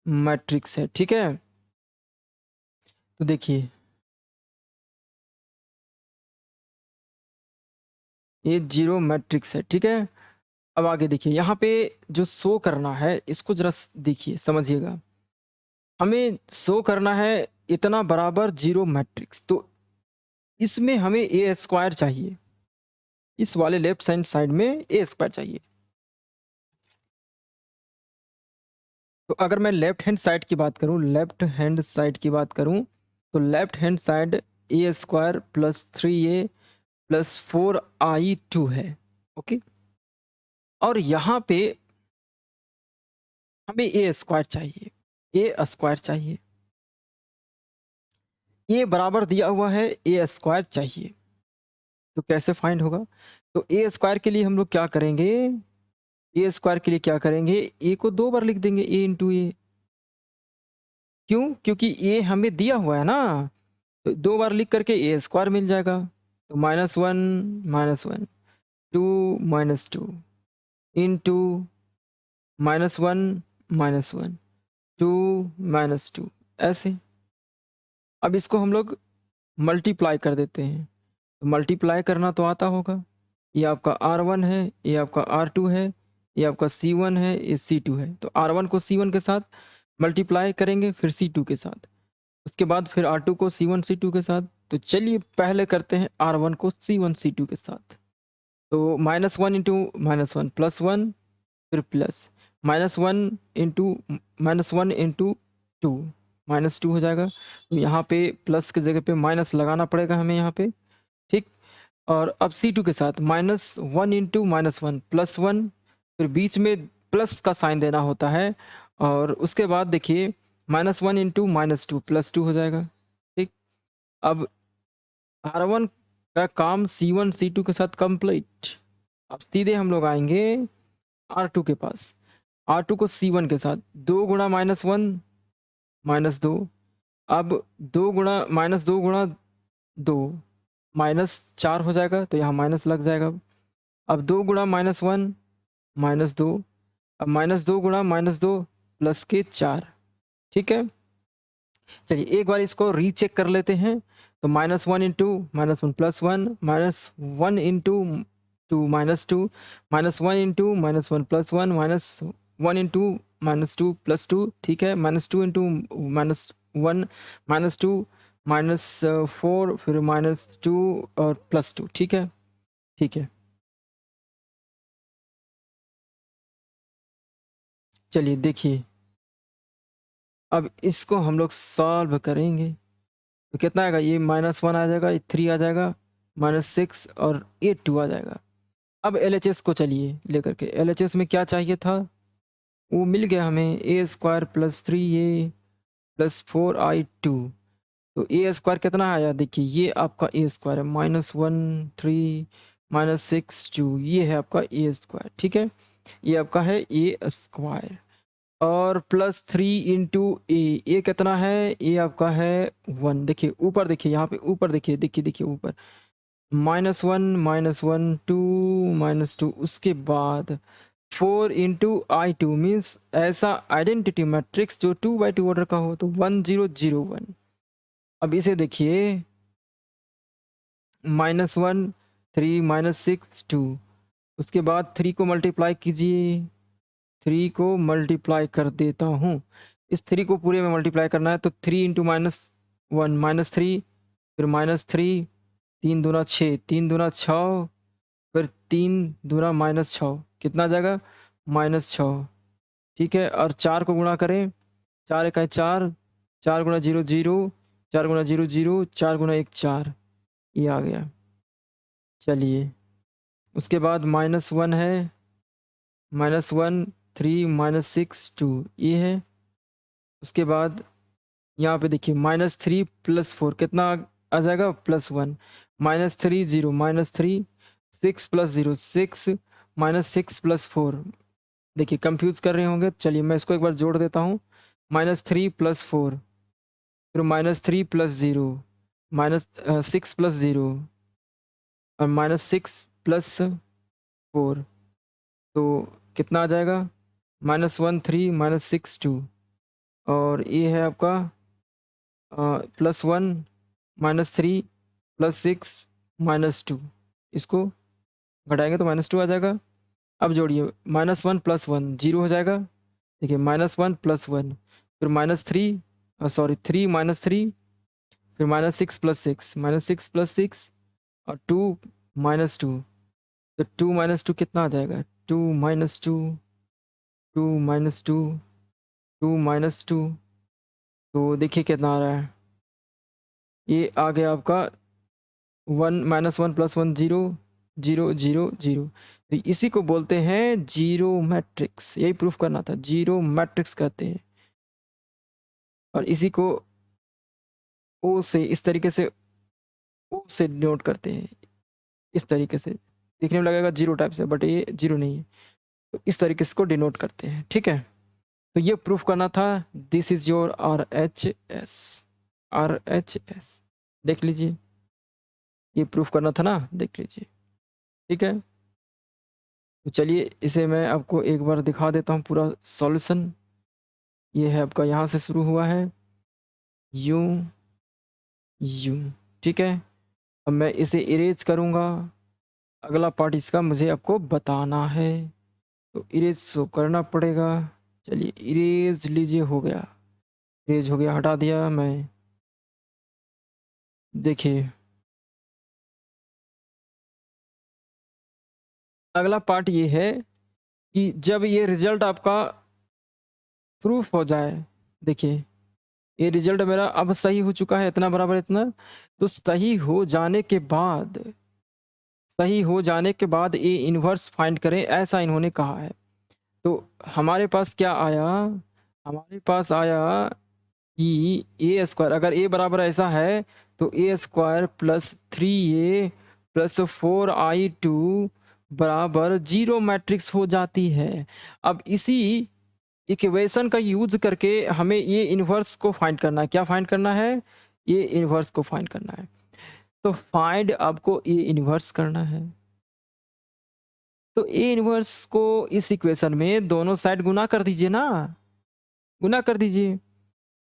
मैट्रिक्स है, ठीक है? तो देखिए, ये जीरो मैट्रिक्स है, ठीक है? अब आगे देखिए, यहाँ पे जो शो करना है इसको जरा देखिए, समझिएगा। हमें शो करना है इतना बराबर जीरो मैट्रिक्स, तो इसमें हमें ए स्क्वायर चाहिए। इस वाले लेफ्ट हैंड साइड में ए स्क्वायर चाहिए। तो अगर मैं लेफ्ट हैंड साइड की बात करूं, लेफ्ट हैंड साइड की बात करूं, तो left hand side A square plus 3a plus 4I2 है, ओके? और यहाँ पे हमें ए स्क्वायर चाहिए, ए स्क्वायर चाहिए। ए बराबर दिया हुआ है, ए स्क्वायर चाहिए। तो कैसे फाइंड होगा? तो ए स्क्वायर के लिए हम लोग क्या करेंगे? ए स्क्वायर के लिए क्या करेंगे? ए को 2 बार लिख देंगे, ए इंटू ए। क्यों? क्योंकि ए हमें दिया हुआ है ना, तो 2 बार लिख करके ए स्क्वायर मिल जाएगा। तो -1 2 -2 इंटू -1 2 -2, ऐसे। अब इसको हम लोग मल्टीप्लाई कर देते हैं। तो मल्टीप्लाई करना तो आता होगा। ये आपका R1 है, ये आपका R2 है, ये आपका C1 है, ये C2 है। तो R1 को C1 के साथ मल्टीप्लाई करेंगे, फिर C2 के साथ। उसके बाद फिर R2 को C1 C2 के साथ। तो चलिए पहले करते हैं R1 को C1 C2 के साथ। तो -1 इंटू -1 +1, फिर प्लस -1 इंटू -1 इंटू 2 -2 हो जाएगा। तो यहाँ पे प्लस की जगह पे माइनस लगाना पड़ेगा हमें यहाँ पे, ठीक? और अब C2 के साथ -1 इंटू -1 +1, फिर बीच में प्लस का साइन देना होता है। और उसके बाद देखिए -1 इंटू -2 +2 हो जाएगा, ठीक? अब R1 का काम C1 C2 के साथ कंप्लीट। अब सीधे हम लोग आएंगे R2 के पास। R2 को C1 के साथ 2 गुणा -1 -2। अब 2 गुणा -2 गुणा 2 -4 हो जाएगा, तो यहाँ माइनस लग जाएगा। अब 2 गुणा -1 -2, अब -2 गुणा -2 प्लस के 4, ठीक है? चलिए एक बार इसको रीचेक कर लेते हैं। तो -1 इंटू -1 +1 -1 इंटू 2 -2 -1 इंटू -1 +1 -1 इंटू -2 +2, ठीक है? -2 इंटू -1 -2 -4, फिर -2 और +2, ठीक है? ठीक है। चलिए देखिए, अब इसको हम लोग सॉल्व करेंगे। तो कितना आएगा? ये -1 आ जाएगा, ये 3 आ जाएगा, -6 और ये 2 आ जाएगा। अब एलएचएस को चलिए लेकर के, एलएचएस में क्या चाहिए था? वो मिल गया हमें, ए square plus 3a plus 4I2। तो ए स्क्वायर कितना आया? देखिए ये आपका ए स्क्वायर है, -1 3 -6 2, ये है आपका ए स्क्वायर, ठीक है? ये आपका है ए स्क्वायर। और +3 इंटू ए कितना है? ए आपका है 1। देखिए ऊपर, देखिए यहाँ पे ऊपर, देखिए देखिए देखिए ऊपर -1 -1 2 -2, उसके बाद 4 इंटू I2 मीन्स ऐसा आइडेंटिटी मैट्रिक्स जो 2 by 2 ऑर्डर का हो, तो 1 0 0 1। अब इसे देखिए, -1 3 -6 2, उसके बाद 3 को मल्टीप्लाई कीजिए, 3 को मल्टीप्लाई कर देता हूँ। इस 3 को पूरे में मल्टीप्लाई करना है, तो 3 इंटू -1 -3, फिर -3, 3 दूना 6, 3 दूना 6, फिर 3 दूना -6, कितना आ जाएगा? -6। ठीक है, और 4 को गुणा करें, 4 एका 4, 4 गुणा 0 0, 4 गुणा 0 0, 4 गुणा 1 4, ये आ गया। चलिए, उसके बाद -1 है, -1 3 -6 2, ये है। उसके बाद यहाँ पे देखिए -3 + 4 कितना आ जाएगा? +1, -3 0 -3, 6 + 0 6, -6 + 4, देखिए कंफ्यूज कर रहे होंगे, चलिए मैं इसको एक बार जोड़ देता हूँ। -3 + 4, फिर -3 + 0, -6 + 0, और -6 + 4, तो कितना आ जाएगा? -1 3 -6 2, और ये है आपका +1 -3 +6 -2, इसको घटाएंगे तो -2 आ जाएगा। अब जोड़िए, -1 + 1 0 हो जाएगा। देखिए -1 + 1, फिर -3, सॉरी 3 -3, फिर -6 + 6, -6 + 6, और 2 -2, तो 2 -2 कितना आ जाएगा? 2 -2, 2 -2, 2 -2, तो देखिए कितना आ रहा है? ये आ गया आपका 1 -1 + 1 0 0 0 0। तो इसी को बोलते हैं जीरो मैट्रिक्स, यही प्रूफ करना था, जीरो मैट्रिक्स कहते हैं। और इसी को ओ से, इस तरीके से ओ से डिनोट करते हैं, इस तरीके से। दिखने में लगेगा जीरो टाइप से, बट ये जीरो नहीं है। तो इस तरीके से इसको डिनोट करते हैं, ठीक है। तो ये प्रूफ करना था, this is your RHS, RHS, देख लीजिए, ये प्रूफ करना था ना, देख लीजिए, ठीक है। तो चलिए इसे मैं आपको एक बार दिखा देता हूँ पूरा सॉल्यूशन। ये है आपका, यहाँ से शुरू हुआ है, यूं यूं, ठीक है। अब मैं इसे इरेज करूँगा, अगला पार्ट इसका मुझे आपको बताना है, तो इरेज तो करना पड़ेगा। चलिए इरेज लीजिए, हो गया, इरेज हो गया, हटा दिया मैं। देखिए अगला पार्ट ये है कि जब ये रिजल्ट आपका प्रूफ हो जाए, देखिए ये रिजल्ट मेरा अब सही हो चुका है, इतना बराबर इतना। तो सही हो जाने के बाद ए इन्वर्स फाइंड करें, ऐसा इन्होंने कहा है। तो हमारे पास क्या आया? हमारे पास आया कि ए स्क्वायर, अगर ए बराबर ऐसा है तो ए square plus 3a plus 4i2 बराबर जीरो मैट्रिक्स हो जाती है। अब इसी इक्वेशन का यूज करके हमें ये इन्वर्स को फाइंड करना है। क्या फाइंड करना है? ये इन्वर्स को फाइंड करना है। तो फाइंड आपको ए इन्वर्स करना है। तो ए इन्वर्स को इस इक्वेशन में दोनों साइड गुना कर दीजिए ना, गुना कर दीजिए।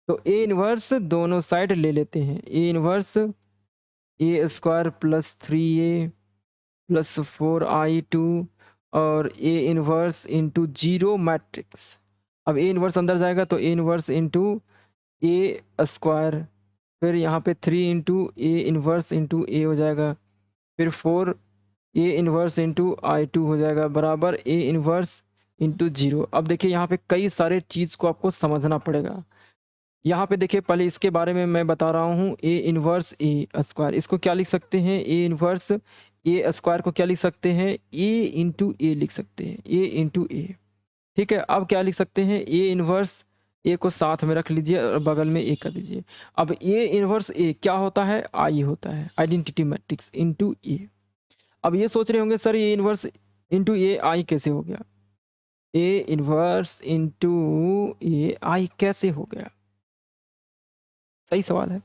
तो ए इन्वर्स दोनों साइड ले लेते हैं, A inverse A square plus 3a plus 4i2 और A inverse into zero matrix. अब ए इन्वर्स अंदर जाएगा तो A inverse into A square, फिर यहाँ पे 3 into A inverse into A हो जाएगा, फिर 4 ए इन्वर्स इंटू i2 हो जाएगा बराबर ए इन्वर्स इंटू जीरो। अब देखिए यहाँ पे कई सारे चीज़ को आपको समझना पड़ेगा। यहाँ पे देखिए पहले इसके बारे में मैं बता रहा हूँ, ए इन्वर्स ए स्क्वायर, इसको क्या लिख सकते हैं? ए इन्वर्स ए स्क्वायर को क्या लिख सकते हैं? ए इंटू ए लिख सकते हैं, ए इंटू ए। ठीक है, अब क्या लिख सकते हैं? ए इन्वर्स ए को साथ में रख लीजिए और बगल में ए कर दीजिए। अब ए इन्वर्स ए क्या होता है? आई होता है, आइडेंटिटी मैट्रिक्स इंटू ए। अब ये सोच रहे होंगे सर ए इन्वर्स इंटू ए आई कैसे हो गया? ए इन्वर्स इंटू ए आई कैसे हो गया? सही सवाल है।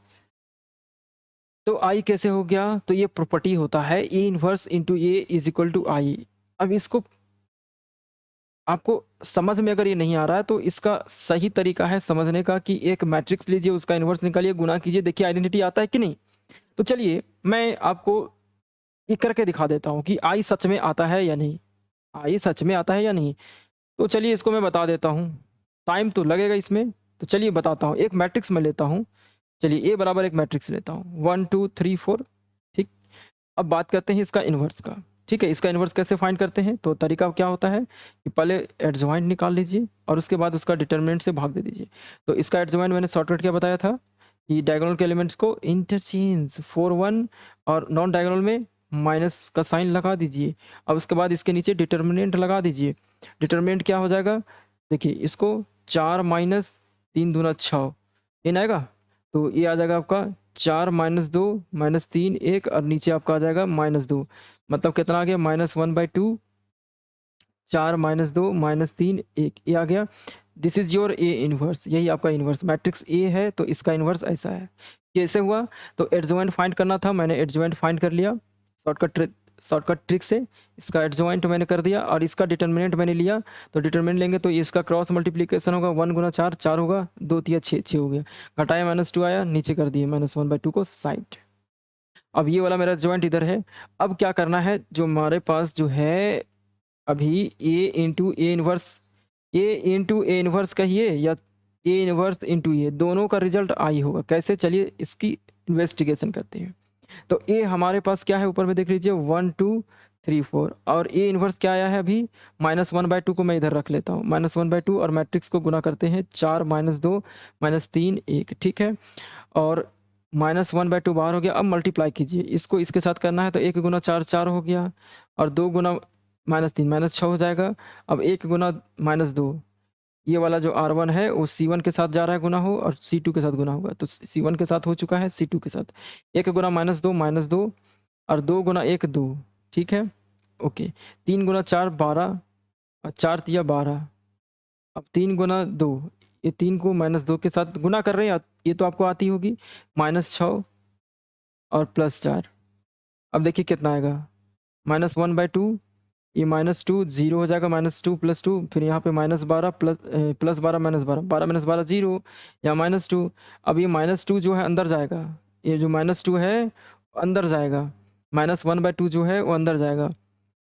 तो आई कैसे हो गया? तो ये प्रॉपर्टी होता है A inverse into A is equal to I. अब इसको आपको समझ में अगर ये नहीं आ रहा है तो इसका सही तरीका है समझने का कि एक मैट्रिक्स लीजिए, उसका इनवर्स निकालिए, गुना कीजिए, देखिए आइडेंटिटी आता है कि नहीं। तो चलिए मैं आपको ये करके दिखा देता हूँ कि आई सच में आता है या नहीं, आई सच में आता है या नहीं। तो चलिए इसको मैं बता देता हूँ, टाइम तो लगेगा इसमें। तो चलिए बताता हूँ, एक मैट्रिक्स मैं लेता हूँ। चलिए ए बराबर एक मैट्रिक्स लेता हूँ 1 2 3 4। ठीक, अब बात करते हैं इसका इन्वर्स का। ठीक है, इसका इन्वर्स कैसे फाइंड करते हैं? तो तरीका क्या होता है कि पहले एडजॉइंट निकाल लीजिए और उसके बाद उसका डिटरमिनेंट से भाग दे दीजिए। तो इसका एडजॉइंट मैंने शॉर्टकट क्या बताया था कि डायगोनल के एलिमेंट्स को इंटरचेंज 4 1 और नॉन डायगोनल में माइनस का साइन लगा दीजिए। अब उसके बाद इसके नीचे डिटरमिनेंट लगा दीजिए। डिटरमिनेंट क्या हो जाएगा? देखिए इसको 4 माइनस 3 दूना 6 इन आएगा। तो ये आ जाएगा आपका 4 माइनस 2 माइनस 3 1 और नीचे आपका आ जाएगा -2। मतलब कितना आ गया? -1/2। 4 माइनस 2 माइनस 3 1 ये आ गया। This is your A inverse, यही आपका इनवर्स मैट्रिक्स ए है। तो इसका इनवर्स ऐसा है। कैसे हुआ? तो एडजॉइंट फाइंड करना था, मैंने एडजॉइंट फाइंड कर लिया शॉर्टकट ट्रिक से। इसका एडजॉइंट मैंने कर दिया और इसका डिटरमिनेंट मैंने लिया। तो डिटरमिनेंट लेंगे तो इसका क्रॉस मल्टीप्लीकेशन होगा 1 गुना 4 4 होगा, 2 तिया 6 6 हो गया। घटाया -2 आया, नीचे कर दिए -1/2 को साइड। अब ये वाला मेरा जॉइंट इधर है। अब क्या करना है, जो हमारे पास जो है अभी A into A inverse, A into A inverse कहिए या ए इनवर्स इंटू ए, दोनों का रिजल्ट आई होगा। कैसे? चलिए इसकी इन्वेस्टिगेशन करते हैं। तो ए हमारे पास क्या है, ऊपर में देख लीजिए 1 2 3 4 और ए इनवर्स क्या आया है अभी -1/2 को मैं इधर रख लेता हूँ -1/2 और मैट्रिक्स को गुना करते हैं 4 -2 -3 1। ठीक है, और -1/2 बाहर हो गया। अब मल्टीप्लाई कीजिए, इसको इसके साथ करना है तो 1 गुना 4 4 हो गया और 2 गुना -3 -6 हो जाएगा। अब 1 गुना -2, ये वाला जो R1 है वो C1 के साथ जा रहा है गुना हो और C2 के साथ गुना होगा। तो C1 के साथ हो चुका है, C2 के साथ 1 गुना -2 और 2 गुना 1 2। ठीक है, ओके। 3 गुना 4 12 और 4 तिया 12। अब 3 गुना 2, ये 3 को -2 के साथ गुना कर रहे हैं, ये तो आपको आती होगी। -6 और +4। अब देखिए कितना आएगा, -1/2, ये -2 0 हो जाएगा, -2 + 2, फिर यहाँ पे -12 +12 -12 12 -12 0 या -2। अब ये -2 जो है अंदर जाएगा, ये जो -2 है अंदर जाएगा, -1/2 जो है वो अंदर जाएगा।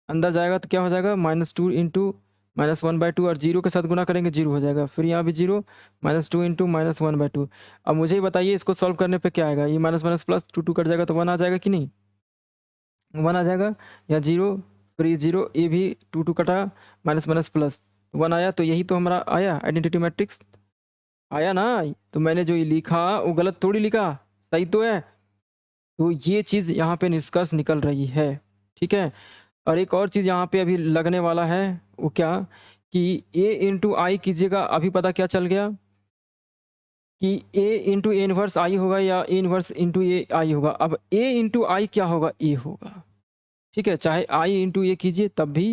अंदर जाएगा तो क्या हो जाएगा, -2 इंटू -1/2 और 0 के साथ गुना करेंगे 0 हो जाएगा। फिर यहाँ भी 0 -2 इंटू -1/2। अब मुझे ही बताइए इसको सॉल्व करने पे क्या आएगा? ये माइनस माइनस प्लस 2 2 कट जाएगा तो 1 आ जाएगा कि नहीं? 1 आ जाएगा या 0, फिर ये 0, ये भी 2 2 कटा, माइनस माइनस प्लस 1 आया। तो यही तो हमारा आया आइडेंटिटी मैट्रिक्स, आया ना? तो मैंने जो ये लिखा वो गलत थोड़ी लिखा, सही तो है। तो ये चीज़ यहाँ पे निष्कर्ष निकल रही है। ठीक है, और एक और चीज़ यहाँ पे अभी लगने वाला है, वो क्या कि ए इंटू आई कीजिएगा। अभी पता क्या चल गया कि ए इंटू ए इनवर्स आई होगा या ए इनवर्स इंटू ए आई होगा। अब ए इंटू आई क्या होगा? ए होगा। ठीक है, चाहे आई इंटू ए कीजिए तब भी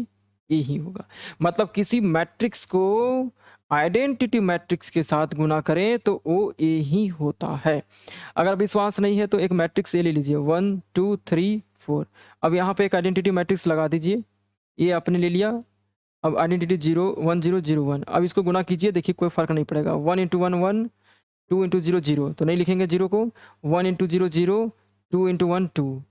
ए ही होगा। मतलब किसी मैट्रिक्स को आइडेंटिटी मैट्रिक्स के साथ गुना करें तो वो ए ही होता है। अगर विश्वास नहीं है तो एक मैट्रिक्स ए ले लीजिए 1 2 3 4। अब यहाँ पे एक आइडेंटिटी मैट्रिक्स लगा दीजिए, ये आपने ले लिया। अब आइडेंटिटी 0 1 0 0 1। अब इसको गुना कीजिए, देखिए कोई फर्क नहीं पड़ेगा। 1 इंटू 1 1, 2 इंटू 0 0, तो नहीं लिखेंगे 0 को। 1 इंटू 0 0, 2 इंटू 1 2।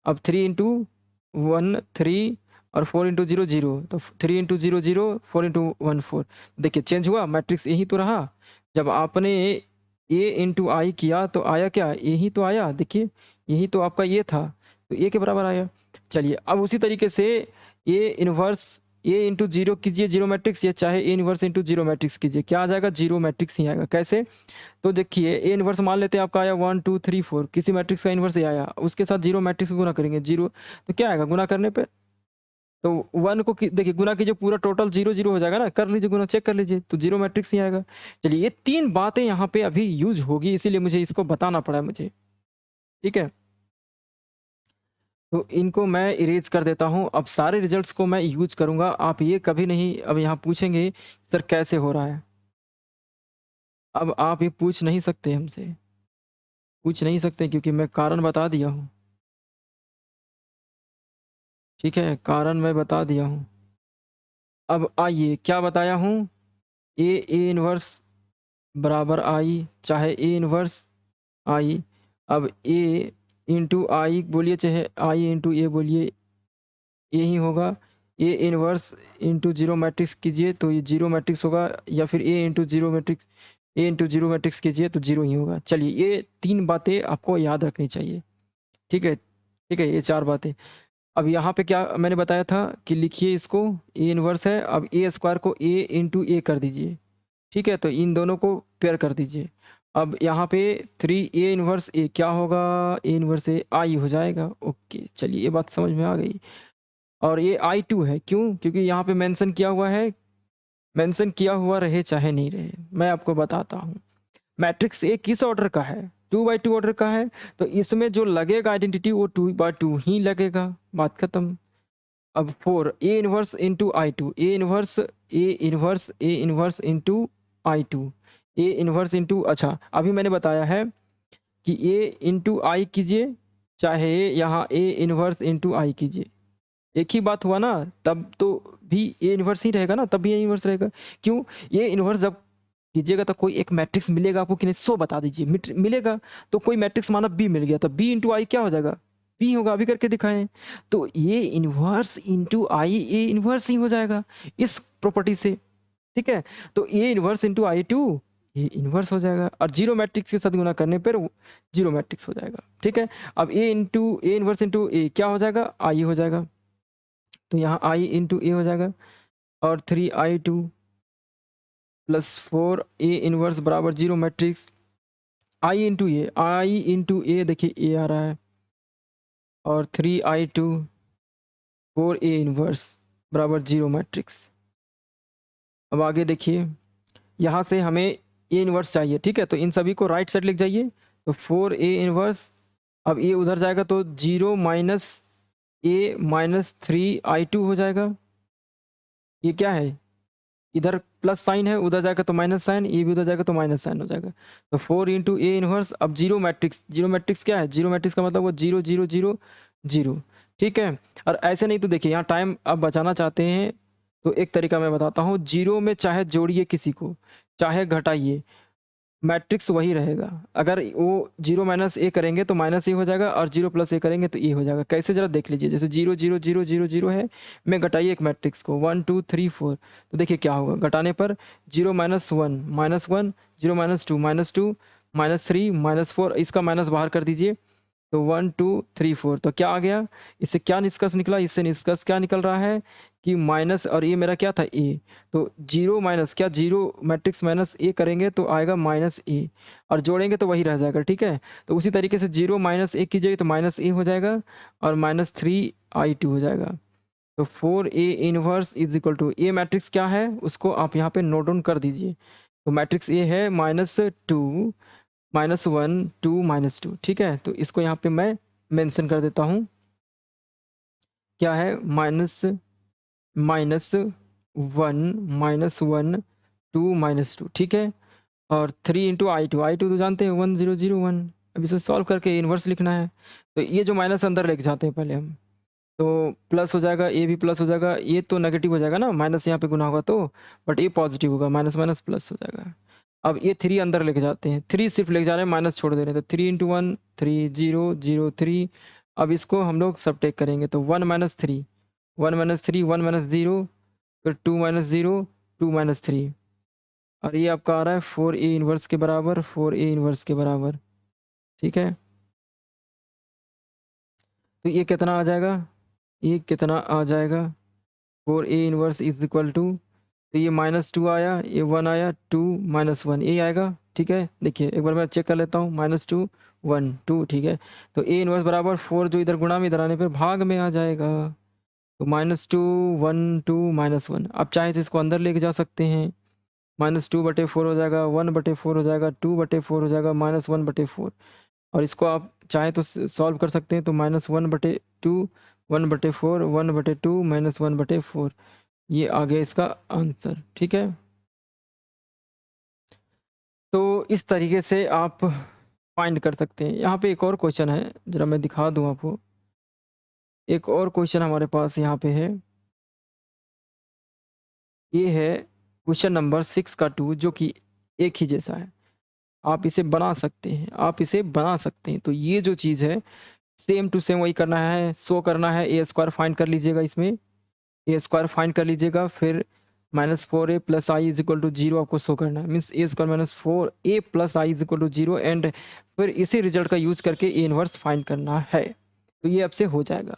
अब 3 इंटू 1 3 और 4 इंटू 0 0, तो 3 इंटू 0 0, 4 इंटू 1 4। देखिए चेंज हुआ, मैट्रिक्स यही तो रहा। जब आपने ए इंटू आई किया तो आया क्या? ए ही तो आया। देखिए यही तो आपका ये था, तो ए के बराबर आया। चलिए अब उसी तरीके से ए इनवर्स ए इंटू 0 कीजिए, 0 मैट्रिक्स, या चाहे ए इनवर्स इंटू 0 मैट्रिक्स कीजिए, क्या आ जाएगा? 0 मैट्रिक्स ही आएगा। कैसे? तो देखिए ए इनवर्स मान लेते हैं आपका आया 1 2 3 4, किसी मैट्रिक्स का इनवर्स ही आया, उसके साथ 0 मैट्रिक्स को गुना करेंगे 0, तो क्या आएगा गुना करने पे? तो 1 को देखिए गुना कीजिए, पूरा टोटल 0 0 हो जाएगा ना, कर लीजिए गुना, चेक कर लीजिए, तो 0 मैट्रिक्स ही आएगा। चलिए ये 3 बातें यहाँ पे अभी यूज होगी, इसीलिए मुझे इसको बताना पड़ा मुझे। ठीक है, तो इनको मैं इरेज कर देता हूँ। अब सारे रिजल्ट्स को मैं यूज करूँगा। आप ये कभी नहीं अब यहाँ पूछेंगे सर कैसे हो रहा है, अब आप ये पूछ नहीं सकते हमसे। पूछ नहीं सकते क्योंकि मैं कारण बता दिया हूँ। ठीक है, कारण मैं बता दिया हूँ। अब आइए क्या बताया हूँ, ए इनवर्स बराबर आई, चाहे ए इनवर्स आई। अब ए इंटू आई बोलिए, चाहे आई इंटू ए बोलिए, ये ही होगा। ए इनवर्स इंटू जीरो मैट्रिक्स कीजिए तो ये जीरो मैट्रिक्स होगा, या फिर ए इंटू जीरो मैट्रिक्स, ए इंटू जीरो मैट्रिक्स कीजिए तो जीरो ही होगा। चलिए, ये 3 बातें आपको याद रखनी चाहिए। ठीक है, ठीक है, ये 4 बातें। अब यहाँ पे क्या मैंने बताया था कि लिखिए इसको, ए इनवर्स है, अब ए स्क्वायर को ए इंटू ए कर दीजिए। ठीक है, तो इन दोनों को पेयर कर दीजिए। अब यहाँ पे 3 ए इनवर्स ए क्या होगा, ए इनवर्स ए आई हो जाएगा। ओके, चलिए ये बात समझ में आ गई। और ये I2 है, क्यों? क्योंकि यहाँ पे मेंशन किया हुआ है, मेंशन किया हुआ रहे चाहे नहीं रहे, मैं आपको बताता हूँ। मैट्रिक्स ए किस ऑर्डर का है? 2 by 2 ऑर्डर का है, तो इसमें जो लगेगा आइडेंटिटी वो 2 by 2 ही लगेगा, बात खत्म। अब 4 a inverse into I2, A inverse, A inverse, A inverse into I2, A inverse into, अच्छा अभी मैंने बताया है कि ए इंटू आई कीजिए, चाहे यहाँ ए इनवर्स इंटू आई कीजिए, एक ही बात हुआ ना। तब तो भी ए इनवर्स ही रहेगा ना, तब भी ए इनवर्स रहेगा। क्यों? ये इनवर्स जब कीजिएगा तो कोई एक मैट्रिक्स मिलेगा आपको कि नहीं, 100 बता दीजिए, मिलेगा। तो कोई मैट्रिक्स माना बी मिल गया, तो बी इंटू आई क्या हो जाएगा, बी होगा, अभी करके दिखाएं। तो ये inverse into I A inverse ही हो जाएगा इस प्रॉपर्टी से। ठीक है, तो ए इनवर्स इंटू I2 ये इनवर्स हो जाएगा, और जीरो मैट्रिक्स के साथ गुना करने पर जीरो मैट्रिक्स हो जाएगा। ठीक है, अब ए इनवर्स इंटू ए क्या हो जाएगा, आई हो जाएगा। तो यहाँ आई इंटू ए हो जाएगा, और 3I2 प्लस 4 ए इनवर्स बराबर जीरो मैट्रिक्स, आई इंटू ए देखिए ए आ रहा है, और 3I2 4 ए इनवर्स बराबर जीरो मैट्रिक्स। अब आगे देखिए, यहाँ से हमें ए इनवर्स चाहिए। ठीक है, तो इन सभी को राइट साइड लिख जाइए, तो 4 ए इनवर्स, अब ए उधर जाएगा तो 0 माइनस ए माइनस 3I2 हो जाएगा। ये क्या है, इधर प्लस साइन है, उधर जाएगा तो माइनस साइन, ये भी उधर जाएगा तो माइनस साइन हो जाएगा। तो 4 इंटू ए इनवर्स, अब जीरो मैट्रिक्स, जीरो मैट्रिक्स क्या है, जीरो मैट्रिक्स का मतलब वो 0 0 0 0। ठीक है, और ऐसे नहीं तो देखिए यहाँ टाइम अब बचाना चाहते हैं तो एक तरीका मैं बताता हूँ, जीरो में चाहे जोड़िए किसी को, चाहे घटाइए, मैट्रिक्स वही रहेगा। अगर वो 0 माइनस ए करेंगे तो माइनस ए हो जाएगा, और 0 प्लस ए करेंगे तो ए हो जाएगा। कैसे, जरा देख लीजिए, जैसे 0 0 0 0 0 है, मैं घटाइए एक मैट्रिक्स को 1 2 3 4, तो देखिए क्या होगा, घटाने पर 0 minus 1 minus 1, 0 minus 2 minus 3 minus 4, इसका माइनस बाहर कर दीजिए, तो 1 2 3 4, तो क्या आ गया, इससे क्या निष्कर्ष निकला, इससे निष्कर्ष क्या निकल रहा है कि माइनस, और ये मेरा क्या था ए, तो जीरो माइनस क्या, जीरो मैट्रिक्स माइनस ए करेंगे तो आएगा माइनस ए, और जोड़ेंगे तो वही रह जाएगा। ठीक है, तो उसी तरीके से 0 माइनस ए कीजिएगा तो माइनस ए हो जाएगा, और माइनस 3I2 हो जाएगा। तो 4 a inverse is equal to, a matrix क्या है उसको आप यहाँ पे नोट डाउन कर दीजिए। तो मैट्रिक्स ए है -2 -1 2 -2। ठीक है, तो इसको यहाँ पे मैं मेंशन कर देता हूँ, क्या है, -1 -2 ठीक है, और 3 इंटू I2 तो जानते हैं 1 0 0 1। अब इसे सॉल्व करके इन्वर्स लिखना है, तो ये जो माइनस अंदर लेके जाते हैं पहले हम, तो प्लस हो जाएगा, ये भी प्लस हो जाएगा, ये तो नेगेटिव हो जाएगा ना, माइनस यहाँ पे गुना होगा तो, बट ये पॉजिटिव होगा, माइनस माइनस प्लस हो जाएगा। अब ये 3 अंदर लेके जाते हैं, 3 सिर्फ लेके जा रहे हैं, माइनस छोड़ दे रहे हैं, तो 3 इंटू 1 3 0 0 3। अब इसको हम लोग सब टेक करेंगे, तो 1 माइनस 3 1 माइनस 3 1 माइनस 0, फिर 2 माइनस 0 2 माइनस 3, और ये आपका आ रहा है 4 ए इनवर्स के बराबर, 4 ए इनवर्स के बराबर। ठीक है, तो ये कितना आ जाएगा, ये कितना आ जाएगा, 4 a inverse is equal to, तो ये -2 आया, ये 1 आया, 2 -1 ये आएगा। ठीक है, देखिए एक बार मैं चेक कर लेता हूँ, -2 1 2। ठीक है, तो ए इनवर्स बराबर 4, जो इधर गुणा में इधर आने पर भाग में आ जाएगा, तो -2 1 2 -1। आप चाहे तो इसको अंदर लेके जा सकते हैं, -2/4 हो जाएगा, 1/4 हो जाएगा, 2/4 हो जाएगा, -1/4। और इसको आप चाहे तो सॉल्व कर सकते हैं, तो -1/2 1/4 1/2 -1/4, ये आ गया इसका आंसर। ठीक है, तो इस तरीके से आप फाइंड कर सकते हैं। यहाँ पे एक और क्वेश्चन है, ज़रा मैं दिखा दूँ आपको। एक और क्वेश्चन हमारे पास यहाँ पे है। ये है क्वेश्चन नंबर 6 का 2 जो कि एक ही जैसा है। आप इसे बना सकते हैं, आप इसे बना सकते हैं। तो ये जो चीज़ है सेम टू सेम वही करना है, शो करना है। ए स्क्वायर फाइंड कर लीजिएगा इसमें, ए स्क्वायर फाइंड कर लीजिएगा, फिर -4a plus i is equal to 0 आपको शो करना है। Means a square minus 4a plus i is equal to 0 and फिर इसी रिजल्ट का यूज करके ए इनवर्स फाइंड करना है। तो ये आपसे हो जाएगा।